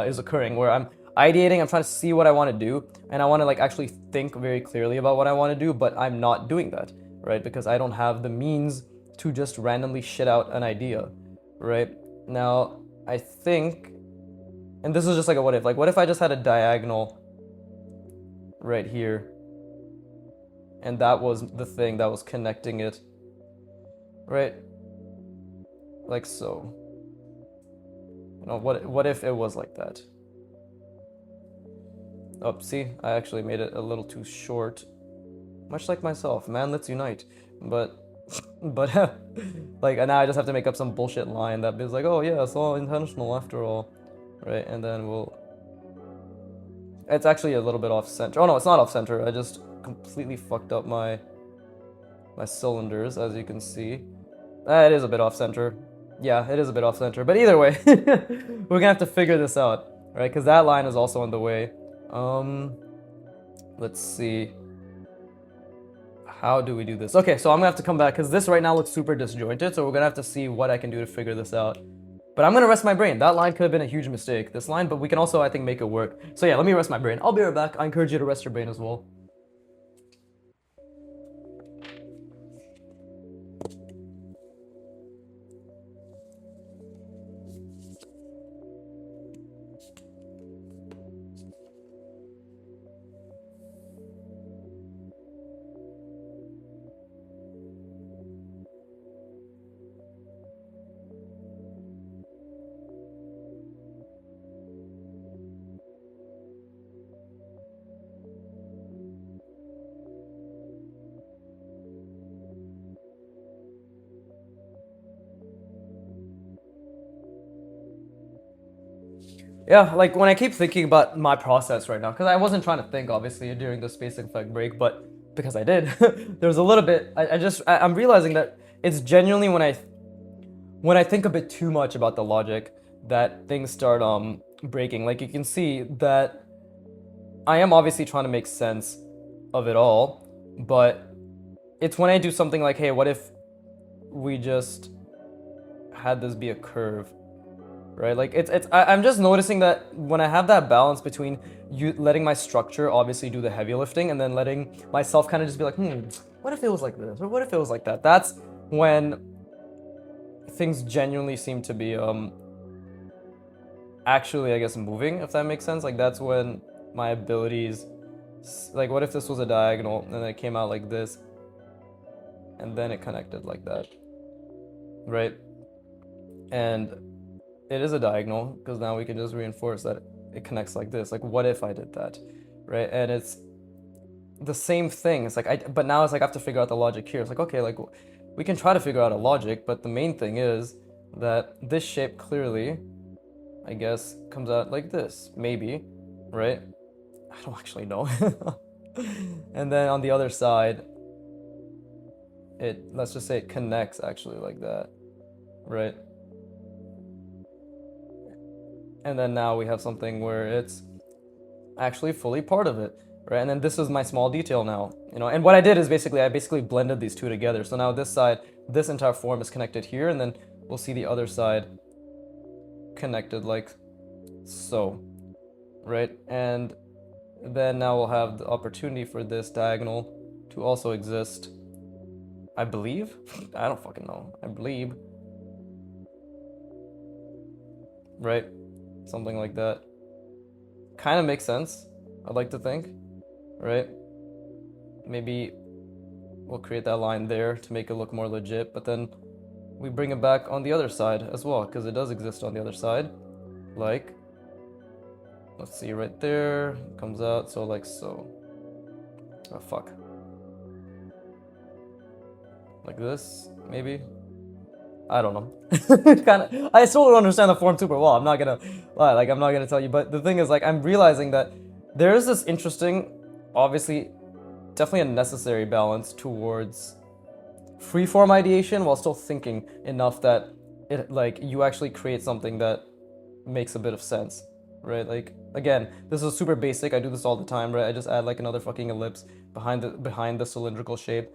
is occurring. Where I'm ideating, I'm trying to see what I want to do, and I want to like actually think very clearly about what I want to do, but I'm not doing that, right, because I don't have the means to just randomly shit out an idea, right? Now I think, and this is just like a what if. Like, what if I just had a diagonal right here, and that was the thing that was connecting it, right? Like so. You know, what if it was like that? Oh, see, I actually made it a little too short. Much like myself, man, let's unite. But, but, like, now I just have to make up some bullshit line that is like, oh yeah, it's all intentional after all, right? And then we'll, it's actually a little bit off center. Oh no, it's not off center. I just completely fucked up my cylinders, as you can see. It is a bit off center. Yeah, it is a bit off center. But either way, we're gonna have to figure this out, right? Because that line is also in the way. Let's see. How do we do this? Okay, so I'm gonna have to come back because this right now looks super disjointed. So we're gonna have to see what I can do to figure this out. But I'm gonna rest my brain. That line could have been a huge mistake, this line, but we can also, I think, make it work. So yeah, let me rest my brain. I'll be right back. I encourage you to rest your brain as well. Yeah, like when I keep thinking about my process right now, because I wasn't trying to think obviously during the spacing effect break, but because I did, there was a little bit. I'm realizing that it's genuinely when I think a bit too much about the logic that things start breaking. Like you can see that I am obviously trying to make sense of it all, but it's when I do something like, hey, what if we just had this be a curve, right? Like I'm just noticing that when I have that balance between you letting my structure obviously do the heavy lifting and then letting myself kind of just be like, what if it was like this or what if it was like that? That's when things genuinely seem to be actually, I guess, moving, if that makes sense. Like that's when my abilities, like what if this was a diagonal and then it came out like this and then it connected like that, right? And it is a diagonal because now we can just reinforce that it connects like this. Like what if I did that, right? And it's the same thing. It's like but now it's like I have to figure out the logic here. It's like, okay, like we can try to figure out a logic, but the main thing is that this shape clearly, I guess, comes out like this, maybe, right? I don't actually know. And then on the other side, let's just say it connects actually like that, right? And then now we have something where it's actually fully part of it, right? And then this is my small detail now, and what I did is I basically blended these two together. So now this side, this entire form is connected here, and then we'll see the other side connected like so, right? And then now we'll have the opportunity for this diagonal to also exist, I believe. I don't fucking know. I believe. Right? Something like that. Kind of makes sense, I'd like to think. Right? Maybe we'll create that line there to make it look more legit, but then we bring it back on the other side as well, because it does exist on the other side. Like, let's see, right there, comes out, so like so. Oh, fuck. Like this, maybe? I don't know. I still don't understand the form super well. I'm not gonna lie, like I'm not gonna tell you. But the thing is, like, I'm realizing that there is this interesting, obviously, definitely a necessary balance towards freeform ideation while still thinking enough that it like you actually create something that makes a bit of sense, right? Like again, this is super basic. I do this all the time, right? I just add like another fucking ellipse behind the cylindrical shape,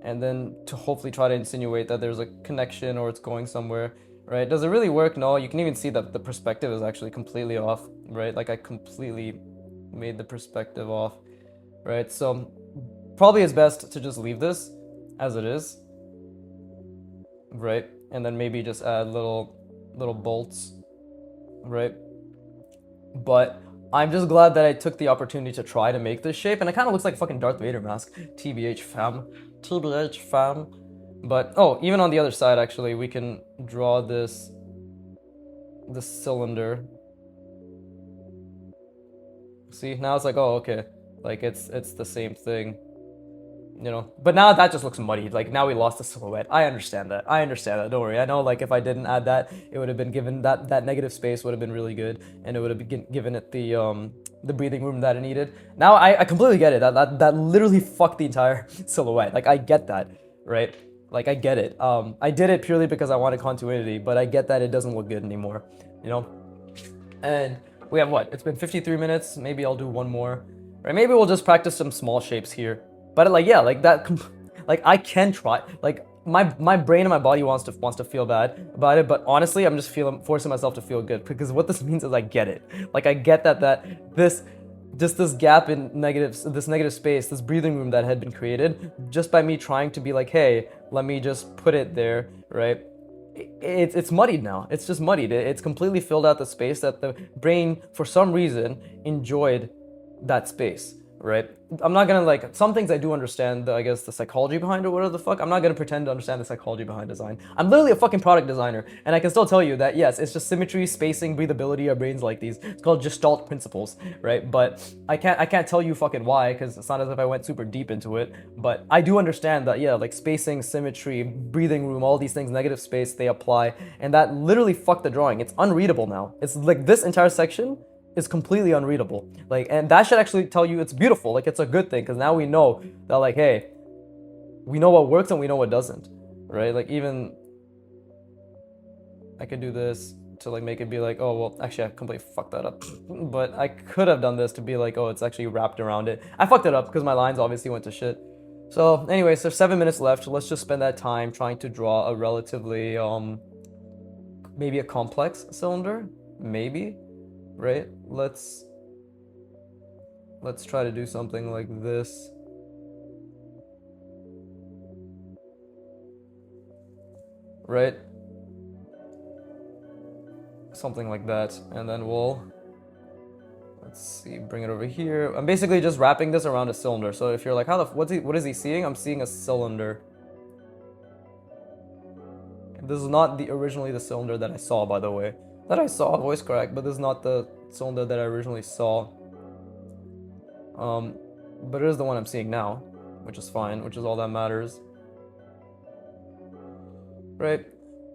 and then to hopefully try to insinuate that there's a connection or it's going somewhere, right? Does it really work? No. You can even see that the perspective is actually completely off, right? Like I completely made the perspective off, right? So probably it's best to just leave this as it is, right? And then maybe just add little bolts, right? But I'm just glad that I took the opportunity to try to make this shape, and it kind of looks like a fucking Darth Vader mask. TBH fam. TBH fam. But, oh, even on the other side, actually, we can draw this cylinder. See, now it's like, oh, okay. Like, it's the same thing. But now that just looks muddy. Like now we lost the silhouette. I understand that. Don't worry. I know like if I didn't add that, it would have been given that negative space would have been really good, and it would have given it the breathing room that it needed. Now I completely get it. That literally fucked the entire silhouette. Like I get that, right? Like I get it. I did it purely because I wanted continuity, but I get that it doesn't look good anymore, And we have what? It's been 53 minutes. Maybe I'll do one more, right? Maybe we'll just practice some small shapes here. But like yeah, like that, like I can try. Like my brain and my body wants to feel bad about it, but honestly, I'm just forcing myself to feel good because what this means is I get it. Like I get that this gap in this negative space, this breathing room that had been created just by me trying to be like, hey, let me just put it there, right? It's muddied now. It's just muddied. It's completely filled out the space that the brain, for some reason, enjoyed that space. right? I'm not gonna like some things I do understand I guess the psychology behind or whatever the fuck. I'm not gonna pretend to understand the psychology behind design. I'm literally a fucking product designer, and I can still tell you that yes, it's just symmetry, spacing, breathability. Our brains like these. It's called Gestalt principles, right? But I can't tell you fucking why because it's not as if I went super deep into it. But I do understand that yeah, like spacing, symmetry, breathing room, all these things, negative space, they apply, and that literally fucked the drawing. It's unreadable now. It's like this entire section is completely unreadable. Like, and that should actually tell you it's beautiful. Like, it's a good thing because now we know that, like, hey, we know what works and we know what doesn't, right? Like, even I could do this to like make it be like, oh well, actually I completely fucked that up. But I could have done this to be like, oh, it's actually wrapped around it. I fucked it up because my lines obviously went to shit. So, anyways, there's 7 minutes left. Let's just spend that time trying to draw a relatively maybe a complex cylinder, maybe. Right? Let's try to do something like this. Right? Something like that. And then let's see, bring it over here. I'm basically just wrapping this around a cylinder. So if you're like, what is he seeing? I'm seeing a cylinder. This is not originally the cylinder that I saw, by the way. That I saw, voice crack, but this is not the cylinder that I originally saw. But it is the one I'm seeing now, which is fine, which is all that matters. Right?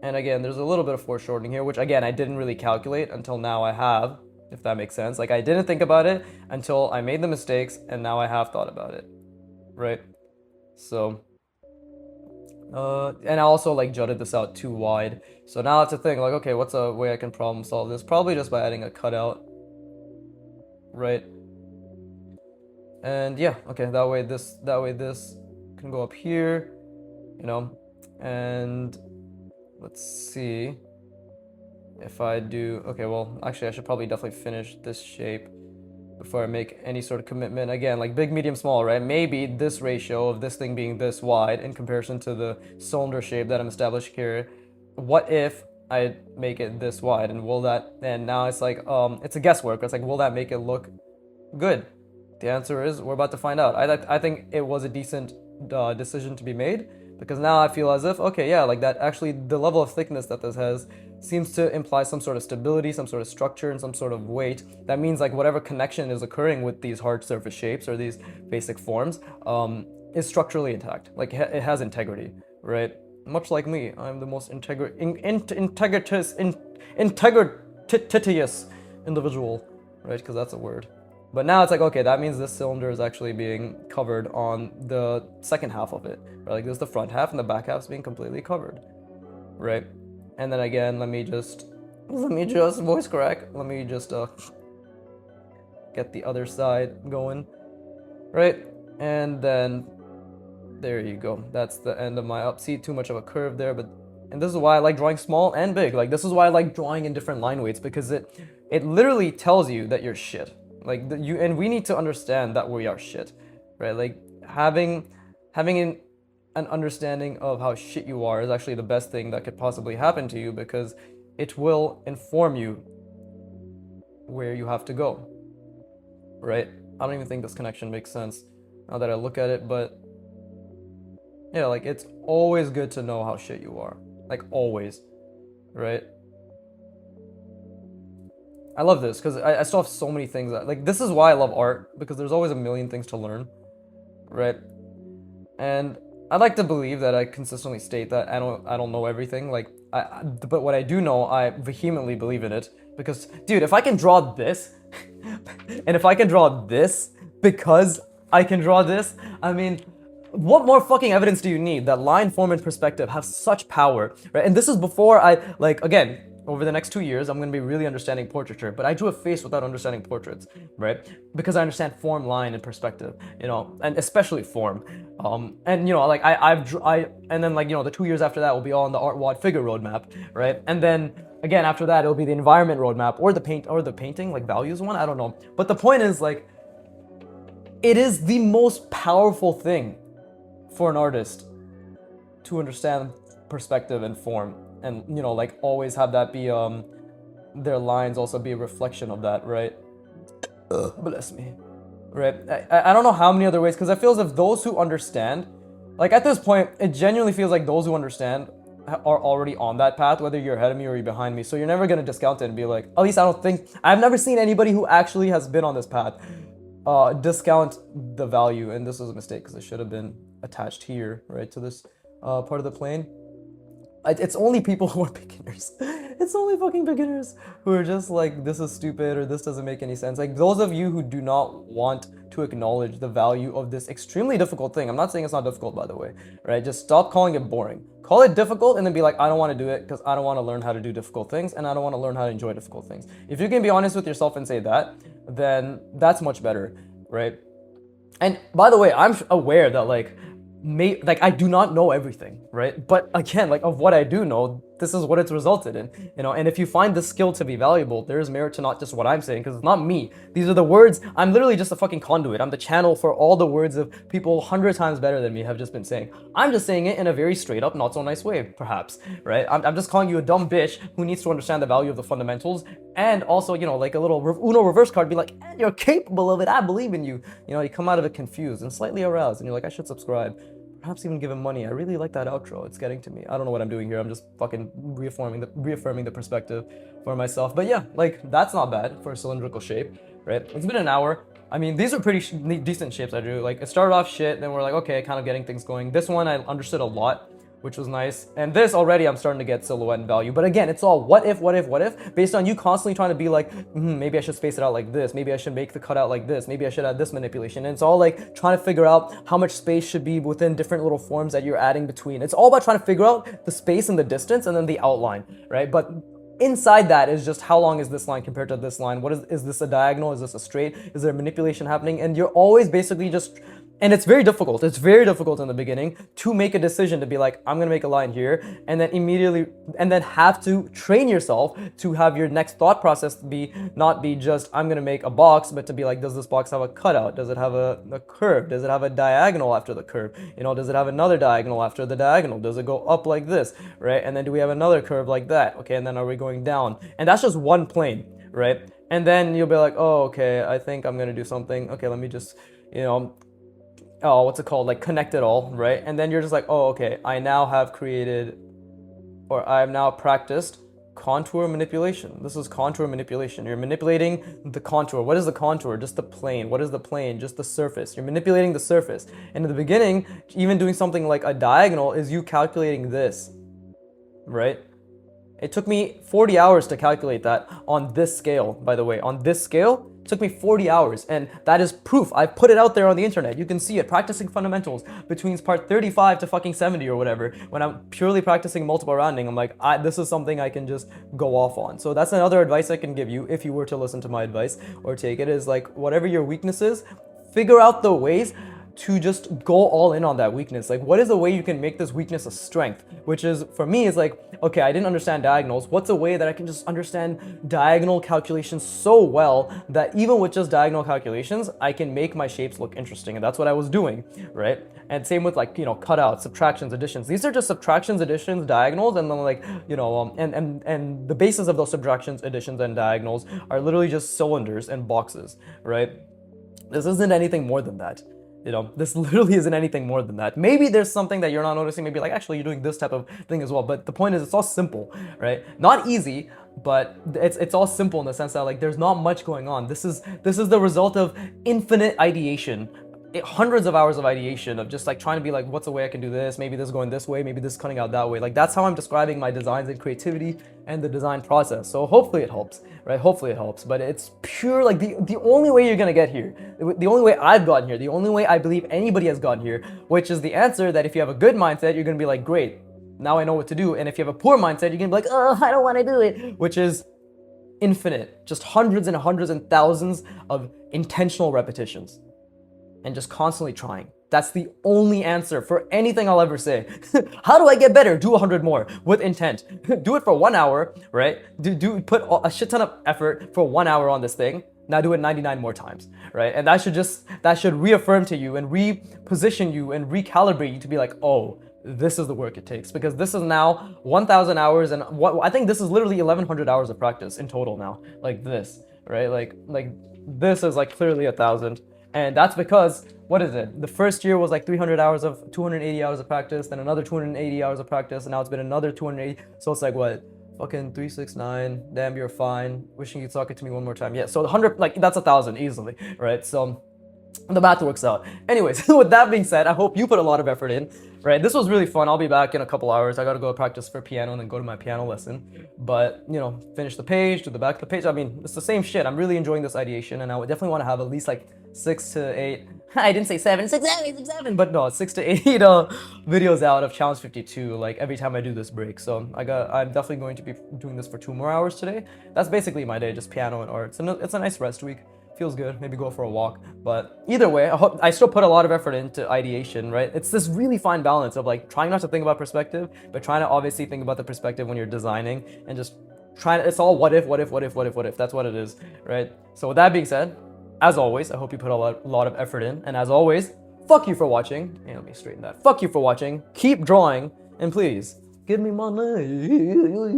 And again, there's a little bit of foreshortening here, which again, I didn't really calculate until now I have, if that makes sense. Like, I didn't think about it until I made the mistakes, and now I have thought about it. Right? So, and I also like jutted this out too wide. So now it's a thing, like, okay, what's a way I can problem solve this? Probably just by adding a cutout. Right? And yeah, okay, that way this can go up here, you know, and let's see if I do, okay, well, actually I should probably definitely finish this shape before I make any sort of commitment. Again, like big, medium, small, right? Maybe this ratio of this thing being this wide in comparison to the cylinder shape that I'm establishing here. What if I make it this wide, and will that, and now it's like, it's a guesswork. It's like, will that make it look good? The answer is we're about to find out. I think it was a decent decision to be made because now I feel as if, okay, yeah, like that actually the level of thickness that this has seems to imply some sort of stability, some sort of structure, and some sort of weight. That means like whatever connection is occurring with these hard surface shapes or these basic forms is structurally intact. Like it has integrity, right? Much like me, I'm the most integritous individual, right? Because that's a word. But now it's like, okay, that means this cylinder is actually being covered on the second half of it, right? Like this is the front half and the back half is being completely covered, right? And then again, let me just voice crack. Let me just get the other side going, right? And then there you go. That's the end of my up. See, too much of a curve there, and this is why I like drawing small and big. Like this is why I like drawing in different line weights because it literally tells you that you're shit. Like and we need to understand that we are shit, right? Like having an understanding of how shit you are is actually the best thing that could possibly happen to you because it will inform you where you have to go, right? I don't even think this connection makes sense now that I look at it, but yeah, like it's always good to know how shit you are, like always, right? I love this because I still have so many things like this is why I love art because there's always a million things to learn, right? And I like to believe that I consistently state that I don't know everything. Like but what I do know, I vehemently believe in it because, dude, if I can draw this, and if I can draw this because I can draw this, I mean, what more fucking evidence do you need that line, form, and perspective have such power, right? And this is before I like again. Over the next 2 years, I'm going to be really understanding portraiture, but I drew a face without understanding portraits, right? Because I understand form, line, and perspective, you know, and especially form. And you know, like and then like, you know, the 2 years after that will be all on the art wad figure roadmap, right? And then again after that, it'll be the environment roadmap or the painting like values one. I don't know, but the point is like, it is the most powerful thing for an artist to understand perspective and form. And, you know, like always have that be, their lines also be a reflection of that, right? Bless me. right? I don't know how many other ways, because I feel as if those who understand, like at this point, it genuinely feels like those who understand are already on that path, whether you're ahead of me or you're behind me. So you're never gonna discount it and be like, at least I don't think, I've never seen anybody who actually has been on this path discount the value. And this was a mistake because it should have been attached here, right, to this part of the plane. It's only people who are beginners. It's only fucking beginners who are just like, this is stupid or this doesn't make any sense. Like those of you who do not want to acknowledge the value of this extremely difficult thing. I'm not saying it's not difficult, by the way, right? Just stop calling it boring. Call it difficult and then be like, I don't want to do it because I don't want to learn how to do difficult things and I don't want to learn how to enjoy difficult things. If you can be honest with yourself and say that, then that's much better, right? And by the way, I'm aware that like I do not know everything, right? But again, like of what I do know, this is what it's resulted in, you know. And if you find this skill to be valuable, there is merit to not just what I'm saying, because it's not me. These are the words. I'm literally just a fucking conduit. I'm the channel for all the words of people 100 times better than me have just been saying. I'm just saying it in a very straight up, not so nice way, perhaps, right? I'm just calling you a dumb bitch who needs to understand the value of the fundamentals, and also, you know, like a little Uno reverse card, be like, and you're capable of it. I believe in you. You know, you come out of it confused and slightly aroused, and you're like, I should subscribe. Perhaps even give him money. I really like that outro. It's getting to me. I don't know what I'm doing here. I'm just fucking reaffirming the perspective for myself. But yeah, like that's not bad for a cylindrical shape, right? It's been an hour. I mean, these are pretty decent shapes I drew. Like it started off shit, then we're like, okay, kind of getting things going. This one I understood a lot, which was nice. And this already I'm starting to get silhouette and value. But again, it's all what if, based on you constantly trying to be like, maybe I should space it out like this. Maybe I should make the cutout like this. Maybe I should add this manipulation. And it's all like trying to figure out how much space should be within different little forms that you're adding between. It's all about trying to figure out the space and the distance and then the outline, right? But inside that is just how long is this line compared to this line? What is this a diagonal? Is this a straight? Is there manipulation happening? And you're always basically just, and it's very difficult. It's very difficult in the beginning to make a decision to be like, I'm gonna make a line here, and then immediately, and then have to train yourself to have your next thought process be not be just, I'm gonna make a box, but to be like, does this box have a cutout? Does it have a curve? Does it have a diagonal after the curve? You know, does it have another diagonal after the diagonal? Does it go up like this, right? And then do we have another curve like that? Okay, and then are we going down? And that's just one plane, right? And then you'll be like, oh, okay, I think I'm gonna do something. Okay, let me just, you know, oh, what's it called? Like connect it all, right? And then you're just like, oh, okay, I now have created, or I have now practiced contour manipulation. This is contour manipulation. You're manipulating the contour. What is the contour? Just the plane. What is the plane? Just the surface. You're manipulating the surface. And in the beginning, even doing something like a diagonal is you calculating this, right? It took me 40 hours to calculate that on this scale, by the way. On this scale, it took me 40 hours, and that is proof. I put it out there on the internet. You can see it, practicing fundamentals between part 35 to fucking 70 or whatever. When I'm purely practicing multiple rounding, I'm like, this is something I can just go off on. So that's another advice I can give you if you were to listen to my advice or take it, is like, whatever your weakness is, figure out the ways to just go all in on that weakness. Like, what is a way you can make this weakness a strength? Which is, for me, is like, okay, I didn't understand diagonals. What's a way that I can just understand diagonal calculations so well that even with just diagonal calculations, I can make my shapes look interesting? And that's what I was doing, right? And same with like, you know, cutouts, subtractions, additions. These are just subtractions, additions, diagonals, and then like, you know, and the basis of those subtractions, additions, and diagonals are literally just cylinders and boxes, right? This isn't anything more than that. You know, this literally isn't anything more than that. Maybe there's something that you're not noticing. Maybe like, actually, you're doing this type of thing as well. But the point is, it's all simple, right? Not easy, but it's all simple in the sense that like there's not much going on. This is the result of infinite ideation. Hundreds of hours of ideation of just like trying to be like, what's a way I can do this? Maybe this is going this way, maybe this is cutting out that way. Like that's how I'm describing my designs and creativity and the design process. So hopefully it helps, right? Hopefully it helps. But it's pure, like the only way you're gonna get here, the only way I've gotten here, the only way I believe anybody has gotten here, which is the answer that if you have a good mindset, you're gonna be like, great, now I know what to do. And if you have a poor mindset, you're gonna be like, oh, I don't wanna do it, which is infinite, just hundreds and thousands of intentional repetitions. And just constantly trying. That's the only answer for anything I'll ever say. How do I get better? Do 100 more with intent. Do it for 1 hour, right? Put a shit ton of effort for 1 hour on this thing. Now do it 99 more times, right? And that should reaffirm to you and reposition you and recalibrate you to be like, oh, this is the work it takes, because this is now 1,000 hours, and I think this is literally 1,100 hours of practice in total now. Like this, right? Like this is like clearly 1,000. And that's because, what is it? The first year was like 280 hours of practice, then another 280 hours of practice, and now it's been another 280. So it's like what? Fucking 369. Damn, you're fine. Wishing you'd talk it to me one more time. Yeah, so 100, like, that's 1,000 easily, right? So the math works out. Anyways, with that being said, I hope you put a lot of effort in, right? This was really fun. I'll be back in a couple hours. I gotta go practice for piano and then go to my piano lesson. But, you know, finish the page, do the back of the page. I mean, it's the same shit. I'm really enjoying this ideation, and I would definitely want to have at least like 6 to 8. I didn't say 7, 6, 7, 6, 7, but no, 6 to 8 videos out of challenge 52, like every time I do this break. So I'm definitely going to be doing this for 2 more hours today. That's basically my day, just piano and art. So it's a nice rest week. Feels good. Maybe go for a walk. But either way, I still put a lot of effort into ideation, right? It's this really fine balance of like trying not to think about perspective, but trying to obviously think about the perspective when you're designing, and just trying to, it's all what if, what if, what if, what if, what if. That's what it is, right? So with that being said, as always, I hope you put a lot of effort in. And as always, fuck you for watching. Hey, let me straighten that. Fuck you for watching. Keep drawing. And please, give me money.